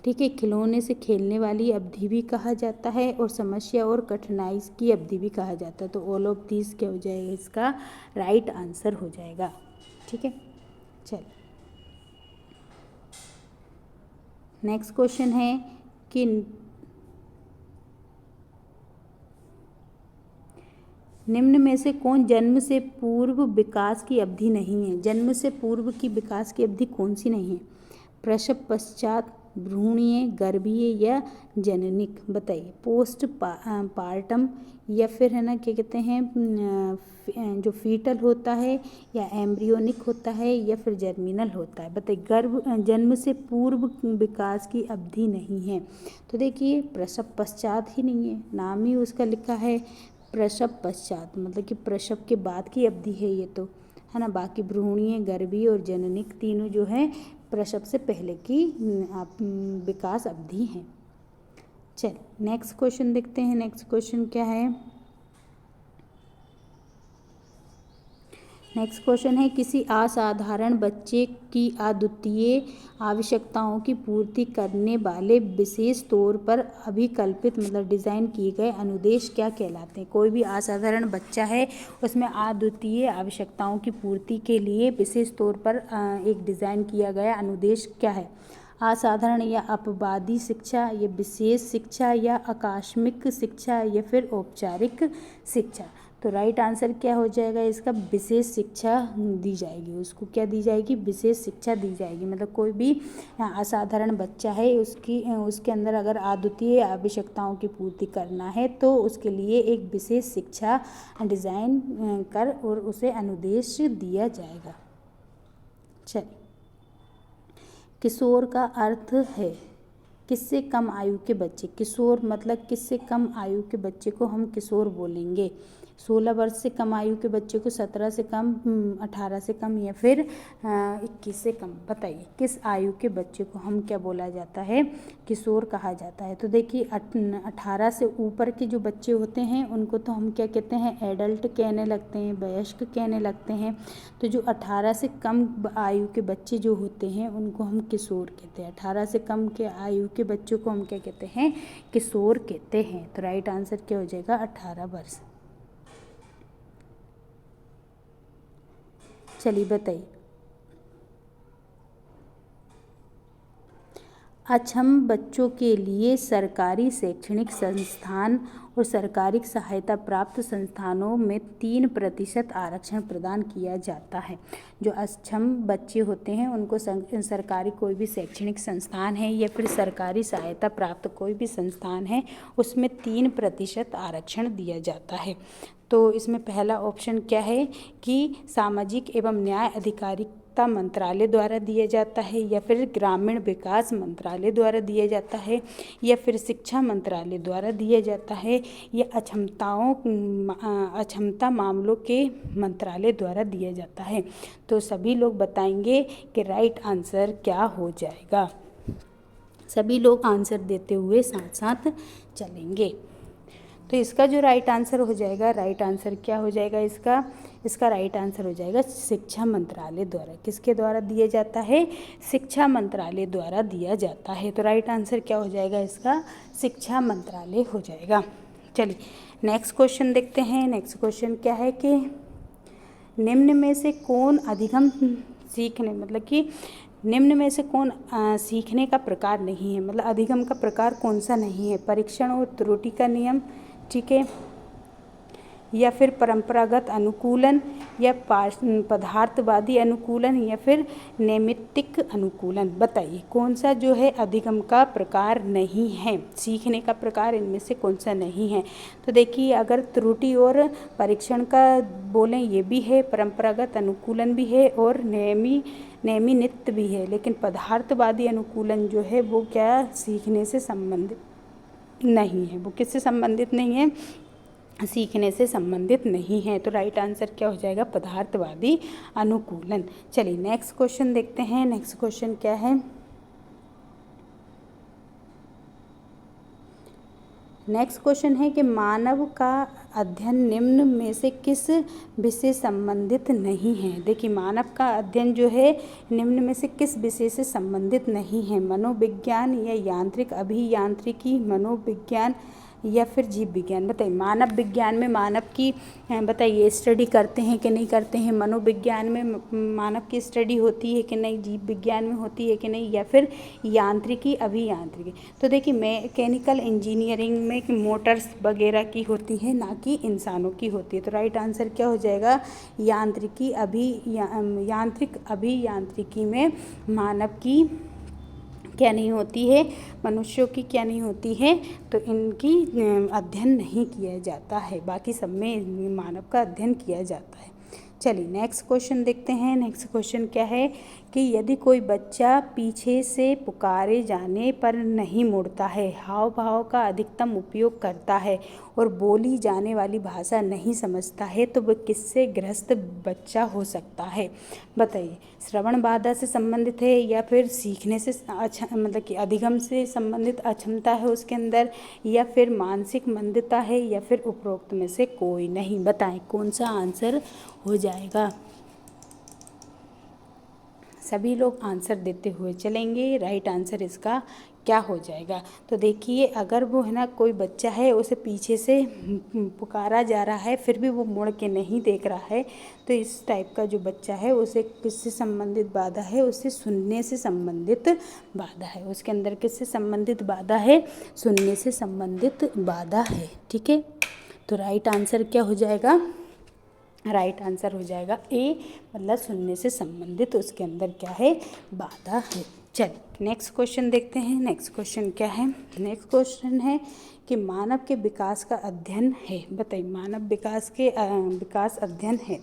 ठीक है। खिलौने से खेलने वाली अवधि भी कहा जाता है, और समस्या और कठिनाई की अवधि भी कहा जाता है। तो ऑल ऑफ दिस क्या हो जाएगा? इसका राइट आंसर हो जाएगा। ठीक है। चलिए नेक्स्ट क्वेश्चन है कि निम्न में से कौन जन्म से पूर्व विकास की अवधि नहीं है? जन्म से पूर्व की विकास की अवधि कौन सी नहीं है? प्रसव पश्चात, भ्रूणीय, गर्भीय, या जननिक? बताइए। पोस्ट पार्टम, या फिर है ना क्या कहते हैं जो फीटल होता है, या एम्ब्रियोनिक होता है, या फिर जर्मिनल होता है? बताइए। जन्म से पूर्व विकास की अवधि नहीं है। तो देखिए प्रसव पश्चात ही नहीं है, नाम ही उसका लिखा है प्रसव पश्चात, मतलब कि प्रसव के बाद की अवधि है ये, तो है ना। बाकी भ्रूणीय, गर्भीय और जननिक तीनों जो है प्रसव से पहले की विकास अवधि है। चल नेक्स्ट क्वेश्चन देखते हैं। नेक्स्ट क्वेश्चन क्या है? नेक्स्ट क्वेश्चन है किसी असाधारण बच्चे की अद्वितीय आवश्यकताओं की पूर्ति करने वाले विशेष तौर पर अभिकल्पित मतलब डिज़ाइन किए गए अनुदेश क्या कहलाते हैं? कोई भी असाधारण बच्चा है उसमें अद्वितीय आवश्यकताओं की पूर्ति के लिए विशेष तौर पर एक डिज़ाइन किया गया अनुदेश क्या है? असाधारण या अपवादी शिक्षा, या विशेष शिक्षा, या आकस्मिक शिक्षा, या फिर औपचारिक शिक्षा? तो राइट आंसर क्या हो जाएगा इसका? विशेष शिक्षा दी जाएगी। उसको क्या दी जाएगी? विशेष शिक्षा दी जाएगी। मतलब कोई भी असाधारण बच्चा है उसके अंदर अगर अद्वितीय आवश्यकताओं की पूर्ति करना है तो उसके लिए एक विशेष शिक्षा डिज़ाइन कर और उसे अनुदेश दिया जाएगा। चलिए। किशोर का अर्थ है किससे कम आयु के बच्चे? किशोर मतलब किससे कम आयु के बच्चे को हम किशोर बोलेंगे। 16 वर्ष से कम आयु के बच्चे को 17 से कम, 18 से कम या फिर 21 से कम। बताइए किस आयु के बच्चे को हम क्या बोला जाता है, किशोर कहा जाता है। तो देखिए 18 से ऊपर के जो बच्चे होते हैं उनको तो हम क्या कहते हैं, एडल्ट कहने लगते हैं, वयस्क कहने लगते हैं। तो जो 18 से कम आयु के बच्चे जो होते हैं उनको हम किशोर कहते हैं। 18 से कम के आयु के बच्चों को हम क्या कहते हैं, किशोर कहते हैं। तो राइट आंसर क्या हो जाएगा, 18 वर्ष। चलिए बताइए, अक्षम बच्चों के लिए सरकारी शैक्षणिक संस्थान और सरकारी सहायता प्राप्त संस्थानों में 3% आरक्षण प्रदान किया जाता है। जो अक्षम बच्चे होते हैं उनको सरकारी कोई भी शैक्षणिक संस्थान है या फिर सरकारी सहायता प्राप्त कोई भी संस्थान है उसमें 3% आरक्षण दिया जाता है। तो इसमें पहला ऑप्शन क्या है कि सामाजिक एवं न्याय अधिकारिता मंत्रालय द्वारा दिया जाता है, या फिर ग्रामीण विकास मंत्रालय द्वारा दिया जाता है, या फिर शिक्षा मंत्रालय द्वारा दिया जाता है, या अक्षमता मामलों के मंत्रालय द्वारा दिया जाता है। तो सभी लोग बताएंगे कि राइट आंसर क्या हो जाएगा। सभी लोग आंसर देते हुए साथ साथ चलेंगे। तो इसका जो राइट आंसर हो जाएगा, राइट आंसर क्या हो जाएगा इसका राइट आंसर हो जाएगा शिक्षा मंत्रालय द्वारा। किसके द्वारा दिया जाता है, शिक्षा मंत्रालय द्वारा दिया जाता है। तो राइट आंसर क्या हो जाएगा इसका, शिक्षा मंत्रालय हो जाएगा। चलिए नेक्स्ट क्वेश्चन देखते हैं। नेक्स्ट क्वेश्चन क्या है कि निम्न में से कौन अधिगम सीखने, मतलब कि निम्न में से कौन सीखने का प्रकार नहीं है, मतलब अधिगम का प्रकार कौन सा नहीं है। परीक्षण और त्रुटि का नियम, ठीक है, या फिर परंपरागत अनुकूलन, या पदार्थवादी अनुकूलन, या फिर नैमित्तिक अनुकूलन। बताइए कौन सा जो है अधिगम का प्रकार नहीं है, सीखने का प्रकार इनमें से कौन सा नहीं है। तो देखिए अगर त्रुटि और परीक्षण का बोलें ये भी है, परंपरागत अनुकूलन भी है और नैमित्त भी है, लेकिन पदार्थवादी अनुकूलन जो है वो क्या सीखने से संबंधित नहीं है। वो किससे संबंधित नहीं है, सीखने से संबंधित नहीं है। तो राइट आंसर क्या हो जाएगा, पदार्थवादी अनुकूलन। चलिए नेक्स्ट क्वेश्चन देखते हैं। नेक्स्ट क्वेश्चन क्या है, नेक्स्ट क्वेश्चन है कि मानव का अध्ययन निम्न में से किस विषय संबंधित नहीं है। देखिए मानव का अध्ययन जो है निम्न में से किस विषय से संबंधित नहीं है। मनोविज्ञान या यांत्रिक अभियांत्रिकी, मनोविज्ञान या फिर जीव विज्ञान। बताइए मानव विज्ञान में मानव की बताइए स्टडी करते हैं कि नहीं करते हैं, मनोविज्ञान में मानव की स्टडी होती है कि नहीं, जीव विज्ञान में होती है कि नहीं, या फिर यांत्रिकी अभियांत्रिकी। तो देखिए मैकेनिकल इंजीनियरिंग में मोटर्स वगैरह की होती है, ना कि इंसानों की होती है। तो राइट आंसर क्या हो जाएगा, यांत्रिक अभियांत्रिकी में मानव की क्या नहीं होती है, मनुष्यों की क्या नहीं होती है, तो इनकी अध्ययन नहीं किया जाता है। बाकी सब में मानव का अध्ययन किया जाता है। चलिए नेक्स्ट क्वेश्चन देखते हैं। नेक्स्ट क्वेश्चन क्या है कि यदि कोई बच्चा पीछे से पुकारे जाने पर नहीं मुड़ता है, हाव भाव का अधिकतम उपयोग करता है और बोली जाने वाली भाषा नहीं समझता है, तो वह किससे ग्रस्त बच्चा हो सकता है। बताइए श्रवण बाधा से संबंधित है, या फिर सीखने से मतलब कि अधिगम से संबंधित अक्षमता है उसके अंदर, या फिर मानसिक मंदता है, या फिर उपरोक्त में से कोई नहीं। बताएं कौन सा आंसर हो जाएगा। सभी लोग आंसर देते हुए चलेंगे। राइट आंसर इसका क्या हो जाएगा। तो देखिए अगर वो है ना कोई बच्चा है उसे पीछे से पुकारा जा रहा है फिर भी वो मुड़ के नहीं देख रहा है, तो इस टाइप का जो बच्चा है उसे किससे संबंधित बाधा है, उससे सुनने से संबंधित बाधा है। उसके अंदर किससे संबंधित बाधा है, सुनने से संबंधित बाधा है। ठीक है, तो राइट आंसर क्या हो जाएगा, राइट आंसर हो जाएगा ए, मतलब सुनने से संबंधित उसके अंदर क्या है, बाधा है। चलिए नेक्स्ट क्वेश्चन देखते हैं। नेक्स्ट क्वेश्चन क्या है, नेक्स्ट क्वेश्चन है कि मानव के विकास का अध्ययन है। बताइए मानव विकास अध्ययन है।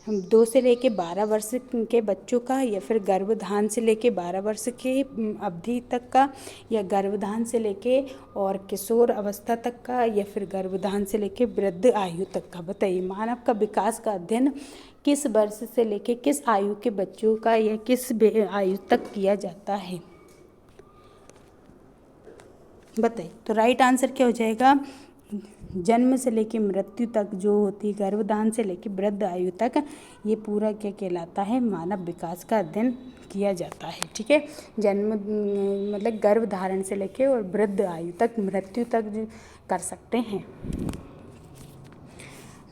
2 से लेके 12 वर्ष के बच्चों का, या फिर गर्भधान से लेके 12 वर्ष के अवधि तक का, या गर्भधान से लेके और किशोर अवस्था तक का, या फिर गर्भधान से लेके वृद्ध आयु तक का। बताइए, मानव का विकास का अध्ययन किस वर्ष से लेके किस आयु के बच्चों का या किस आयु तक किया जाता है? बताइए। तो राइट आंसर क्या हो जाएगा? जन्म से लेके मृत्यु तक जो होती है, गर्भधान से लेके वृद्ध आयु तक, ये पूरा क्या कहलाता है? मानव विकास का अध्ययन किया जाता है। ठीक है, जन्म मतलब गर्भधारण से लेके और वृद्ध आयु तक, मृत्यु तक कर सकते हैं।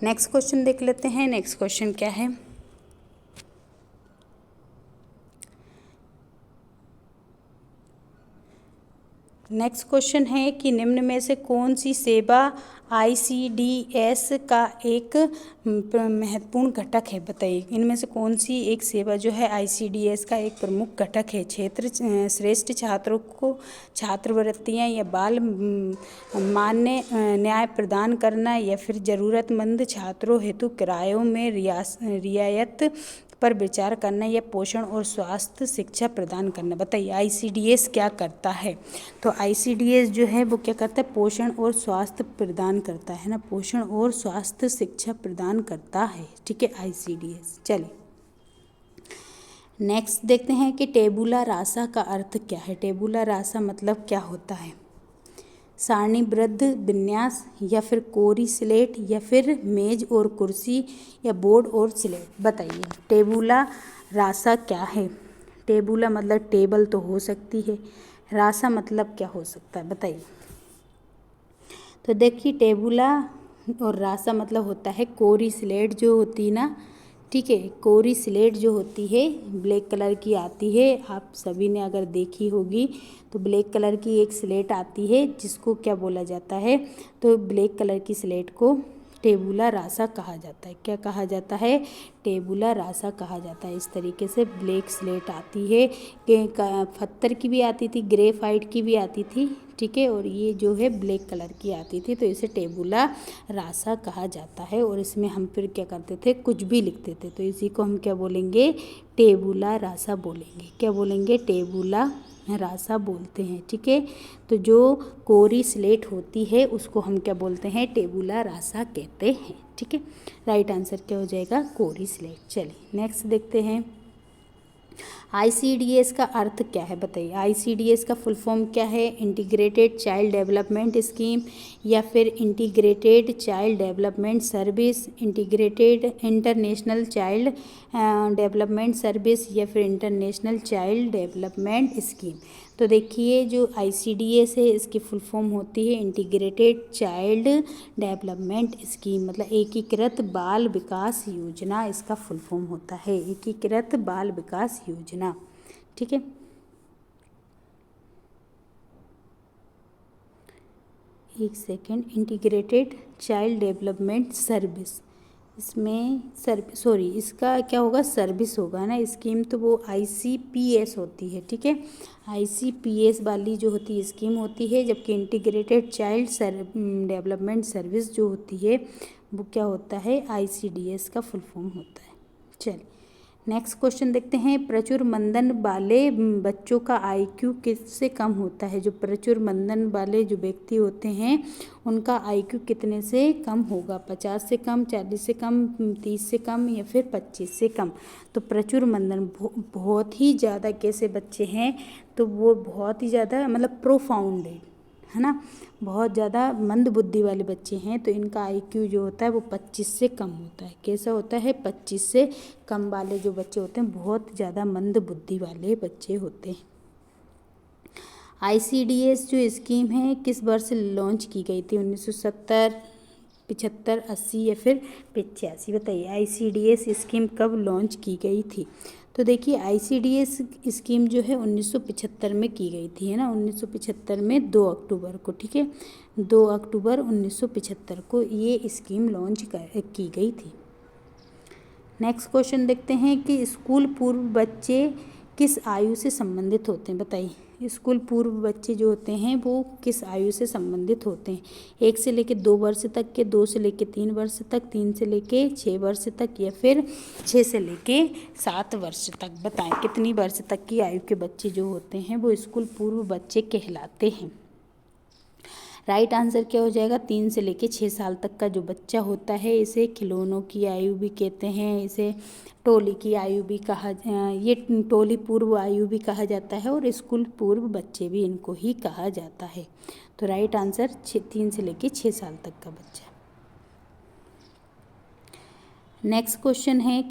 नेक्स्ट क्वेश्चन देख लेते हैं। नेक्स्ट क्वेश्चन क्या है? नेक्स्ट क्वेश्चन है कि निम्न में से कौन सी सेवा ICDS का एक महत्वपूर्ण घटक है? बताइए, इनमें से कौन सी एक सेवा जो है ICDS का एक प्रमुख घटक है? क्षेत्र श्रेष्ठ छात्रों को छात्रवृत्तियां या बाल मान्य न्याय प्रदान करना, या फिर ज़रूरतमंद छात्रों हेतु किरायों में रियायत पर विचार करना, या पोषण और स्वास्थ्य शिक्षा प्रदान करना। बताइए, ICDS क्या करता है? तो ICDS जो है वो क्या करता है? पोषण और स्वास्थ्य प्रदान करता है ना, पोषण और स्वास्थ्य शिक्षा प्रदान करता है। ठीक है, ICDS। चलिए नेक्स्ट देखते हैं कि टेबुला रासा का अर्थ क्या है? टेबुला रासा मतलब क्या होता है? सारणीबद्ध विन्यास, या फिर कोरी स्लेट, या फिर मेज और कुर्सी, या बोर्ड और स्लेट। बताइए, टेबुला रासा क्या है? टेबुला मतलब टेबल तो हो सकती है, रासा मतलब क्या हो सकता है? बताइए। तो देखिए, टेबुला और रासा मतलब होता है कोरी स्लेट जो होती है ना। ठीक है, कोरी स्लेट जो होती है ब्लैक कलर की आती है, आप सभी ने अगर देखी होगी तो ब्लैक कलर की एक स्लेट आती है जिसको क्या बोला जाता है? तो ब्लैक कलर की स्लेट को टेबुला रासा कहा जाता है। क्या कहा जाता है? टेबुला रासा कहा जाता है। इस तरीके से ब्लैक स्लेट आती है, पत्थर की भी आती थी, ग्रेफाइट की भी आती थी। ठीक है, और ये जो है ब्लैक कलर की आती थी, तो इसे टेबुला रासा कहा जाता है। और इसमें हम फिर क्या करते थे? कुछ भी लिखते थे, तो इसी को हम क्या बोलेंगे? टेबुला रासा बोलेंगे। क्या बोलेंगे? टेबुला रासा बोलते हैं। ठीक है, तो जो कोरी स्लेट होती है उसको हम क्या बोलते हैं? टेबुला रासा कहते हैं। ठीक है, राइट आंसर क्या हो जाएगा? कोरी स्लेट। चलिए नेक्स्ट देखते हैं, ICDS का अर्थ क्या है? बताइए, ICDS का फुल फॉर्म क्या है? इंटीग्रेटेड चाइल्ड डेवलपमेंट स्कीम, या फिर integrated child development service, integrated international child development service, या फिर इंटरनेशनल चाइल्ड डेवलपमेंट स्कीम। तो देखिए, जो ICDS है इसकी फुल फॉर्म होती है इंटीग्रेटेड चाइल्ड डेवलपमेंट स्कीम, मतलब एकीकृत बाल विकास योजना इसका फुल फॉर्म होता है, एकीकृत बाल विकास योजना। ठीक है, एक second, integrated child development service, इसमें इसका क्या होगा? सर्विस होगा ना। स्कीम तो वो ICPS होती है। ठीक है, ICPS वाली जो होती है स्कीम होती है, जबकि इंटीग्रेटेड चाइल्ड डेवलपमेंट सर्विस जो होती है वो क्या होता है? ICDS का फुल फॉर्म होता है। चलिए नेक्स्ट क्वेश्चन देखते हैं, प्रचुर मंदन वाले बच्चों का IQ किससे कम होता है? जो प्रचुर मंदन वाले जो व्यक्ति होते हैं उनका IQ कितने से कम होगा? 50 से कम, 40 से कम, 30 से कम, या फिर 25 से कम। तो प्रचुर मंदन बहुत ही ज़्यादा कैसे बच्चे हैं? तो वो बहुत ही ज़्यादा मतलब प्रोफाउंड है ना, बहुत ज़्यादा मंद बुद्धि वाले बच्चे हैं, तो इनका IQ जो होता है वो 25 से कम होता है। कैसा होता है? 25 से कम वाले जो बच्चे होते हैं बहुत ज़्यादा मंद बुद्धि वाले बच्चे होते हैं। ICDS जो स्कीम है किस वर्ष लॉन्च की गई थी? 1970, 75, 80, या फिर 85? बताइए, ICDS स्कीम कब लॉन्च की गई थी? तो देखिए, ICDS स्कीम जो है 1975 में की गई थी, है ना, 1975 में 2 अक्टूबर को। ठीक है, 2 अक्टूबर 1975 को ये स्कीम लॉन्च की गई थी। नेक्स्ट क्वेश्चन देखते हैं कि स्कूल पूर्व बच्चे किस आयु से संबंधित होते हैं? बताइए, स्कूल पूर्व बच्चे जो होते हैं वो किस आयु से संबंधित होते हैं? 1 से लेकर 2 वर्ष तक के, 2 से लेकर 3 वर्ष तक, 3 से लेकर 6 वर्ष तक, या फिर 6 से लेकर 7 वर्ष तक। बताएं कितनी वर्ष तक की आयु के बच्चे जो होते हैं वो स्कूल पूर्व बच्चे कहलाते हैं? राइट आंसर क्या हो जाएगा? 3 से लेकर 6 साल तक का जो बच्चा होता है इसे खिलौनों की आयु भी कहते हैं, इसे टोली की आयु भी ये टोली पूर्व आयु भी कहा जाता है, और स्कूल पूर्व बच्चे भी इनको ही कहा जाता है। तो राइट आंसर 3 से लेकर 6 साल तक का बच्चा। नेक्स्ट क्वेश्चन है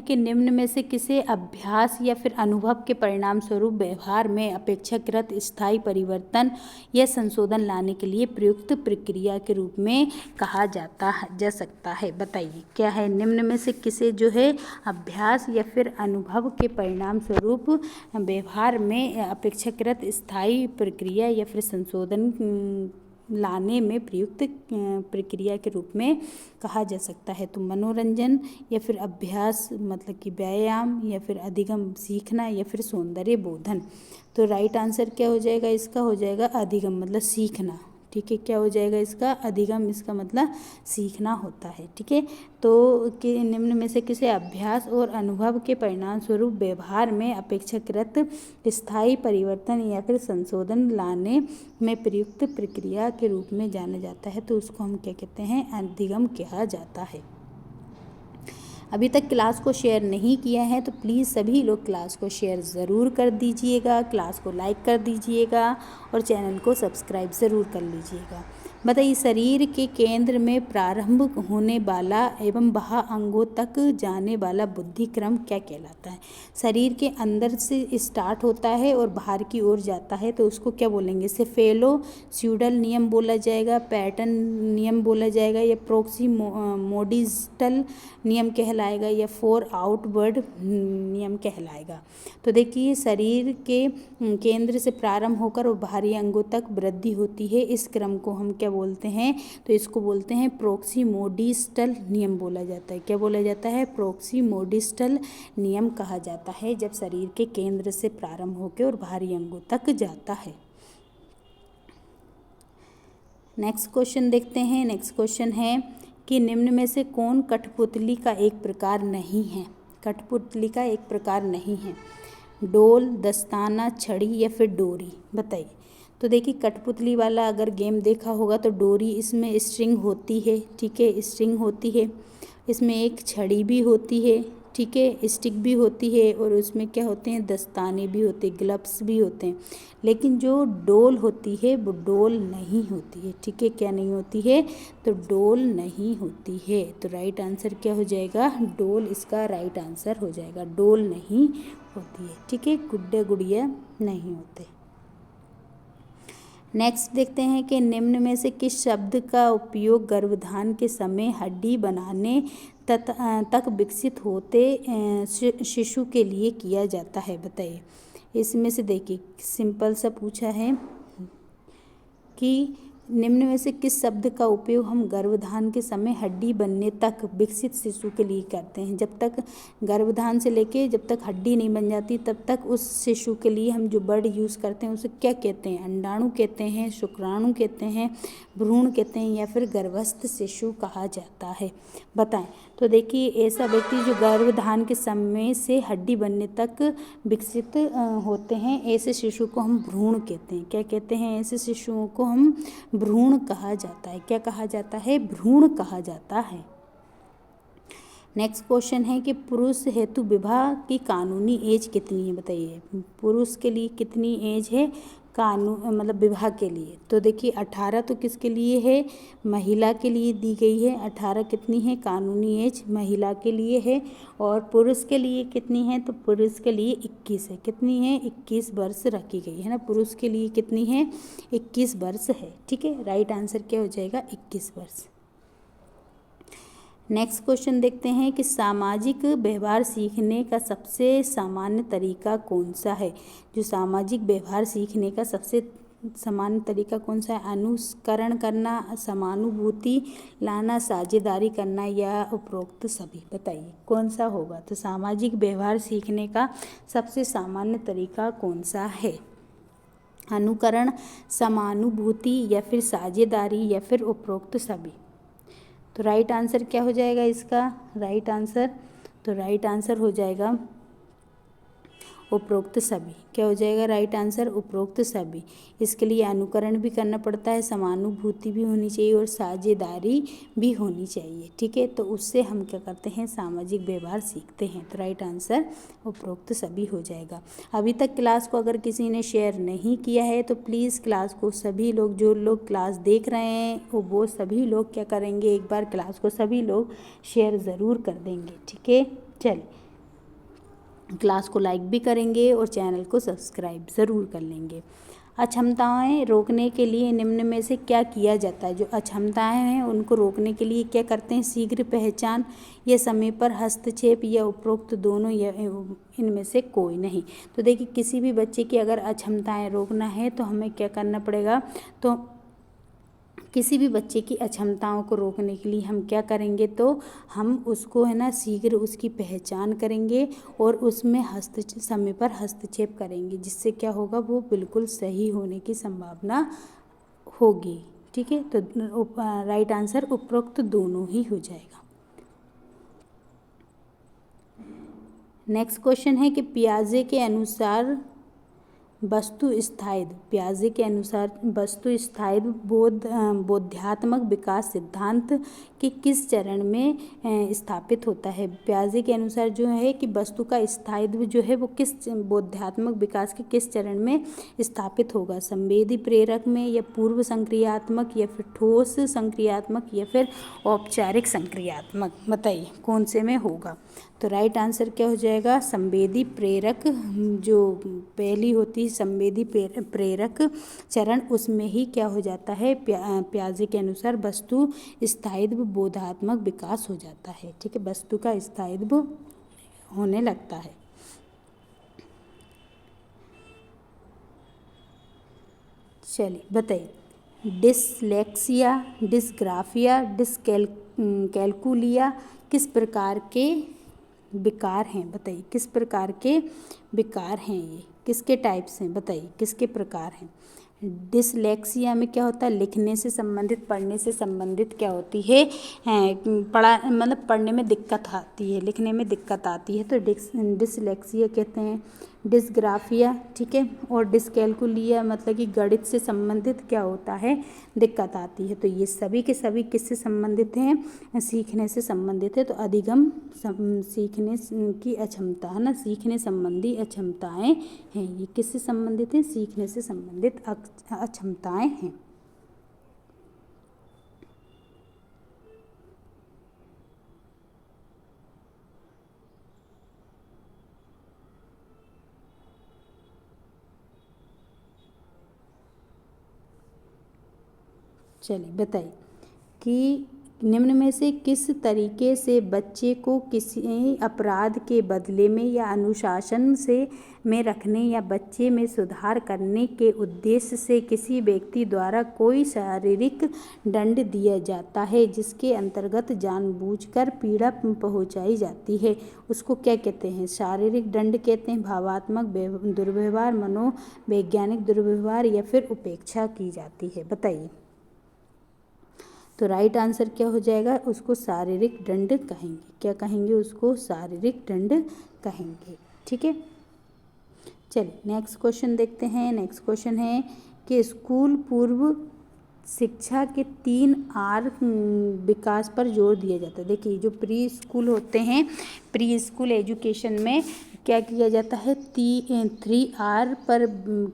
कि निम्न में से किसे अभ्यास या फिर अनुभव के परिणाम स्वरूप व्यवहार में अपेक्षाकृत स्थायी परिवर्तन या संशोधन लाने के लिए प्रयुक्त प्रक्रिया के रूप में कहा जा सकता है? बताइए क्या है? निम्न में से किसे जो है अभ्यास या फिर अनुभव के परिणाम स्वरूप व्यवहार में अपेक्षाकृत स्थायी प्रक्रिया या फिर संशोधन लाने में प्रयुक्त प्रक्रिया के रूप में कहा जा सकता है? तो मनोरंजन, या फिर अभ्यास मतलब कि व्यायाम, या फिर अधिगम सीखना, या फिर सौंदर्य बोधन। तो राइट आंसर क्या हो जाएगा? इसका हो जाएगा अधिगम, मतलब सीखना। ठीक है, क्या हो जाएगा इसका? अधिगम, इसका मतलब सीखना होता है। ठीक है, तो कि निम्न में से किसे अभ्यास और अनुभव के परिणाम स्वरूप व्यवहार में अपेक्षाकृत स्थायी परिवर्तन या फिर संशोधन लाने में प्रयुक्त प्रक्रिया के रूप में जाना जाता है? तो उसको हम क्या कहते हैं? अधिगम कहा जाता है। अभी तक क्लास को शेयर नहीं किया है तो प्लीज़ सभी लोग क्लास को शेयर ज़रूर कर दीजिएगा, क्लास को लाइक कर दीजिएगा और चैनल को सब्सक्राइब ज़रूर कर लीजिएगा। बताइए शरीर के केंद्र में प्रारंभ होने वाला एवं बाह्य अंगों तक जाने वाला बुद्धि क्रम क्या कहलाता है? शरीर के अंदर से स्टार्ट होता है और बाहर की ओर जाता है, तो उसको क्या बोलेंगे? सेफेलोस्यूडल नियम बोला जाएगा, पैटर्न नियम बोला जाएगा, या प्रोक्सीमोडिस्टल नियम कहलाएगा, या फोर आउटवर्ड नियम कहलाएगा? तो देखिए शरीर के केंद्र से प्रारंभ होकर और बाहरी अंगों तक वृद्धि होती है, इस क्रम को हम क्या बोलते हैं? तो इसको बोलते हैं प्रोक्सीमोडिस्टल नियम बोला जाता है। क्या बोला जाता है? प्रोक्सीमोडिस्टल नियम कहा जाता है जब शरीर के केंद्र से प्रारंभ होकर और बाहरी अंगों तक जाता है। नेक्स्ट क्वेश्चन देखते हैं। नेक्स्ट क्वेश्चन है कि निम्न में से कौन कठपुतली का एक प्रकार नहीं है? कठपुतली का एक प्रकार नहीं है। डोल, दस्ताना, छड़ी, या फिर डोरी? बताइए। तो देखिए कठपुतली वाला अगर गेम देखा होगा तो डोरी, इसमें स्ट्रिंग होती है। ठीक है, स्ट्रिंग होती है, इसमें एक छड़ी भी होती है। ठीक है, स्टिक भी होती है, और उसमें क्या होते हैं? दस्ताने भी होते हैं, ग्लव्स भी होते हैं। लेकिन जो डोल होती है वो डोल नहीं होती है। ठीक है, क्या नहीं होती है? तो डोल नहीं होती है। तो राइट आंसर क्या हो जाएगा? डोल इसका राइट आंसर हो जाएगा। डोल नहीं होती है। ठीक है, गुड्डे गुड़िया नहीं होते। नेक्स्ट देखते हैं कि निम्न में से किस शब्द का उपयोग गर्भाधान के समय हड्डी बनाने तक विकसित होते शिशु के लिए किया जाता है? बताइए। इसमें से देखिए सिंपल सा पूछा है कि निम्न में से किस शब्द का उपयोग हम गर्भाधान के समय हड्डी बनने तक विकसित शिशु के लिए करते हैं? जब तक गर्भाधान से लेके जब तक हड्डी नहीं बन जाती तब तक उस शिशु के लिए हम जो वर्ड यूज़ करते हैं उसे क्या कहते हैं? अंडाणु कहते हैं, शुक्राणु कहते हैं, भ्रूण कहते हैं, या फिर गर्भस्थ शिशु कहा जाता है? बताएं। तो देखिए ऐसा व्यक्ति जो गर्भाधान के समय से हड्डी बनने तक विकसित होते हैं, ऐसे शिशु को हम भ्रूण कहते हैं। क्या कहते हैं? ऐसे शिशुओं को हम भ्रूण कहा जाता है। क्या कहा जाता है? भ्रूण कहा जाता है। नेक्स्ट क्वेश्चन है कि पुरुष हेतु विवाह की कानूनी एज कितनी है? बताइए। पुरुष के लिए कितनी एज है मतलब विवाह के लिए? तो देखिए 18 तो किसके लिए है? महिला के लिए दी गई है। 18 कितनी है कानूनी एज? महिला के लिए है। और पुरुष के लिए कितनी है? तो पुरुष के लिए 21 है। कितनी है? 21 वर्ष रखी गई है ना। पुरुष के लिए कितनी है? 21 वर्ष है। ठीक है, राइट आंसर क्या हो जाएगा? 21 वर्ष। नेक्स्ट क्वेश्चन देखते हैं कि सामाजिक व्यवहार सीखने का सबसे सामान्य तरीका कौन सा है? जो सामाजिक व्यवहार सीखने का सबसे सामान्य तरीका कौन सा है? अनुकरण करना, समानुभूति लाना, साझेदारी करना या उपरोक्त सभी। बताइए कौन सा होगा? तो सामाजिक व्यवहार सीखने का सबसे सामान्य तरीका कौन सा है? अनुकरण, समानुभूति या फिर साझेदारी या फिर उपरोक्त सभी। तो राइट आंसर क्या हो जाएगा इसका? राइट आंसर हो जाएगा उपरोक्त सभी। क्या हो जाएगा राइट आंसर? उपरोक्त सभी। इसके लिए अनुकरण भी करना पड़ता है, समानुभूति भी होनी चाहिए और साझेदारी भी होनी चाहिए। ठीक है, तो उससे हम क्या करते हैं? सामाजिक व्यवहार सीखते हैं। तो राइट आंसर उपरोक्त सभी हो जाएगा। अभी तक क्लास को अगर किसी ने शेयर नहीं किया है तो प्लीज़ क्लास को सभी लोग, जो लोग क्लास देख रहे हैं वो सभी लोग क्या करेंगे? एक बार क्लास को सभी लोग शेयर ज़रूर कर देंगे। ठीक है, चलिए क्लास को लाइक भी करेंगे और चैनल को सब्सक्राइब ज़रूर कर लेंगे। अक्षमताएं रोकने के लिए निम्न में से क्या किया जाता है? जो अक्षमताएं हैं उनको रोकने के लिए क्या करते हैं? शीघ्र पहचान या समय पर हस्तक्षेप या उपरोक्त दोनों या इनमें से कोई नहीं। तो देखिए किसी भी बच्चे की अगर अक्षमताएं रोकना है तो हमें क्या करना पड़ेगा? तो किसी भी बच्चे की अक्षमताओं को रोकने के लिए हम क्या करेंगे? तो हम उसको है ना शीघ्र उसकी पहचान करेंगे और उसमें समय पर हस्तक्षेप करेंगे, जिससे क्या होगा? वो बिल्कुल सही होने की संभावना होगी। ठीक है, तो राइट आंसर उपरोक्त दोनों ही हो जाएगा। नेक्स्ट क्वेश्चन है कि पियाजे के अनुसार वस्तु स्थायित्व बोधात्मक विकास सिद्धांत के किस चरण में स्थापित होता है? पियाजे के अनुसार जो है कि वस्तु का स्थायित्व जो है वो किस बोधात्मक विकास के किस चरण में स्थापित होगा? संवेदी प्रेरक में, या पूर्व संक्रियात्मक, या फिर ठोस संक्रियात्मक, या फिर औपचारिक संक्रियात्मक। बताइए कौन से में होगा? तो राइट आंसर क्या हो जाएगा? संवेदी प्रेरक जो पहली होती है संवेदी प्रेरक चरण, उसमें ही क्या हो जाता है? पियाजे के अनुसार वस्तु स्थायित्व बोधात्मक विकास हो जाता है। ठीक है, वस्तु का स्थायित्व होने लगता है। चलिए बताइए, डिसलेक्सिया, डिस्ग्राफिया, डिसकैल्कुलिया किस प्रकार के विकार हैं? बताइए किस प्रकार के विकार हैं? ये किसके टाइप्स हैं? बताइए किसके प्रकार हैं? डिसलेक्सिया में क्या होता है? लिखने से संबंधित, पढ़ने से संबंधित क्या होती है? मतलब पढ़ने में दिक्कत आती है, लिखने में दिक्कत आती है, तो डिसलेक्सिया कहते हैं। डिस्ग्राफिया, ठीक है, और डिसकैल्कुलिया मतलब कि गणित से संबंधित क्या होता है? दिक्कत आती है। तो ये सभी के सभी किससे संबंधित हैं? सीखने से संबंधित है। तो अधिगम सीखने की अक्षमता है ना, सीखने संबंधी अक्षमताएं हैं। ये किससे संबंधित हैं? सीखने से संबंधित अक्षमताएं हैं। चलिए बताइए कि निम्न में से किस तरीके से बच्चे को किसी अपराध के बदले में या अनुशासन से में रखने या बच्चे में सुधार करने के उद्देश्य से किसी व्यक्ति द्वारा कोई शारीरिक दंड दिया जाता है जिसके अंतर्गत जानबूझकर पीड़ा पहुंचाई जाती है? उसको क्या कहते हैं? शारीरिक दंड कहते हैं, भावात्मक दुर्व्यवहार, मनोवैज्ञानिक दुर्व्यवहार, या फिर उपेक्षा की जाती है? बताइए। तो राइट आंसर क्या हो जाएगा? उसको शारीरिक दंड कहेंगे। क्या कहेंगे? उसको शारीरिक दंड कहेंगे। ठीक है, चलिए नेक्स्ट क्वेश्चन देखते हैं। नेक्स्ट क्वेश्चन है कि स्कूल पूर्व शिक्षा के 3 R विकास पर जोर दिया जाता है। देखिए जो प्री स्कूल होते हैं, प्री स्कूल एजुकेशन में क्या किया जाता है? 3 R पर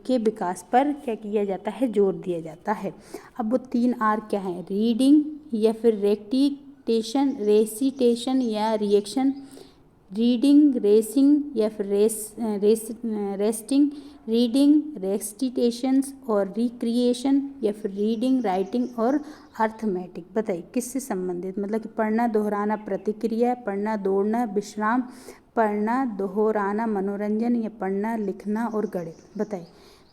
के विकास पर क्या किया जाता है? जोर दिया जाता है। अब वो 3 R क्या है? रीडिंग, या फिर रेसिटेशन या रिएक्शन, रीडिंग, रेसिंग, या फिर रेस्टिंग, रीडिंग, रेस्टिटेशंस और रिक्रिएशन, या फिर रीडिंग, राइटिंग और अर्थमेटिक। बताइए किससे संबंधित? मतलब कि पढ़ना, दोहराना, प्रतिक्रिया, पढ़ना, दौड़ना, विश्राम, पढ़ना, दोहराना, मनोरंजन, या पढ़ना, लिखना और गणित। बताइए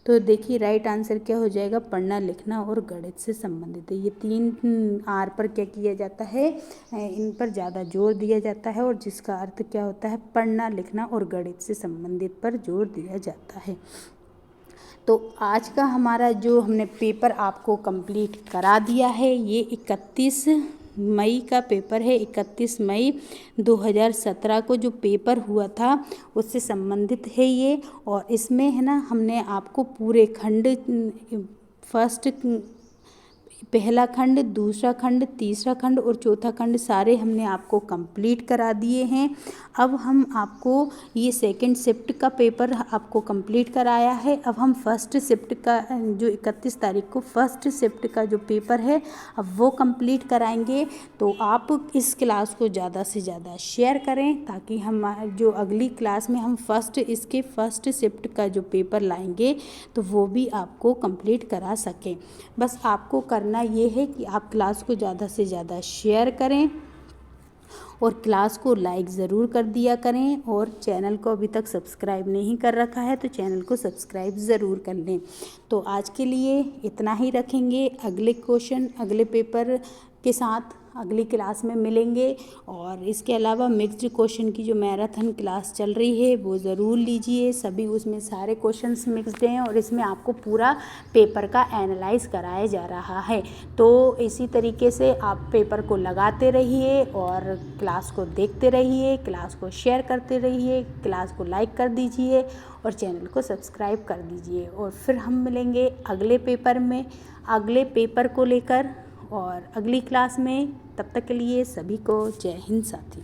तो देखिए राइट आंसर क्या हो जाएगा, पढ़ना लिखना और गणित से संबंधित है। ये 3 आर पर क्या किया जाता है, इन पर ज़्यादा जोर दिया जाता है और जिसका अर्थ क्या होता है, पढ़ना लिखना और गणित से संबंधित पर जोर दिया जाता है। तो आज का हमारा जो हमने पेपर आपको कंप्लीट करा दिया है, ये 31 मई का पेपर है। 31 मई 2017 को जो पेपर हुआ था उससे संबंधित है ये। और इसमें है ना, हमने आपको पूरे खंड, फर्स्ट पहला खंड, दूसरा खंड, तीसरा खंड और चौथा खंड सारे हमने आपको कंप्लीट करा दिए हैं। अब हम आपको ये सेकंड शिफ्ट का पेपर आपको कंप्लीट कराया है। अब हम फर्स्ट शिफ्ट का जो 31 तारीख को फर्स्ट शिफ्ट का जो पेपर है अब वो कंप्लीट कराएंगे। तो आप इस क्लास को ज़्यादा से ज़्यादा शेयर करें ताकि हम जो अगली क्लास में हम इसके फर्स्ट शिफ्ट का जो पेपर लाएंगे तो वो भी आपको कंप्लीट करा सकें। बस आपको करना ये है कि आप क्लास को ज़्यादा से ज़्यादा शेयर करें और क्लास को लाइक ज़रूर कर दिया करें। और चैनल को अभी तक सब्सक्राइब नहीं कर रखा है तो चैनल को सब्सक्राइब ज़रूर कर लें। तो आज के लिए इतना ही रखेंगे। अगले क्वेश्चन अगले पेपर के साथ अगली क्लास में मिलेंगे। और इसके अलावा मिक्स्ड क्वेश्चन की जो मैराथन क्लास चल रही है वो ज़रूर लीजिए। सभी उसमें सारे क्वेश्चंस मिक्स्ड हैं और इसमें आपको पूरा पेपर का एनालाइज कराया जा रहा है। तो इसी तरीके से आप पेपर को लगाते रहिए और क्लास को देखते रहिए, क्लास को शेयर करते रहिए, क्लास को लाइक कर दीजिए और चैनल को सब्सक्राइब कर दीजिए। और फिर हम मिलेंगे अगले पेपर में, अगले पेपर को लेकर और अगली क्लास में। तब तक के लिए सभी को जय हिंद साथी।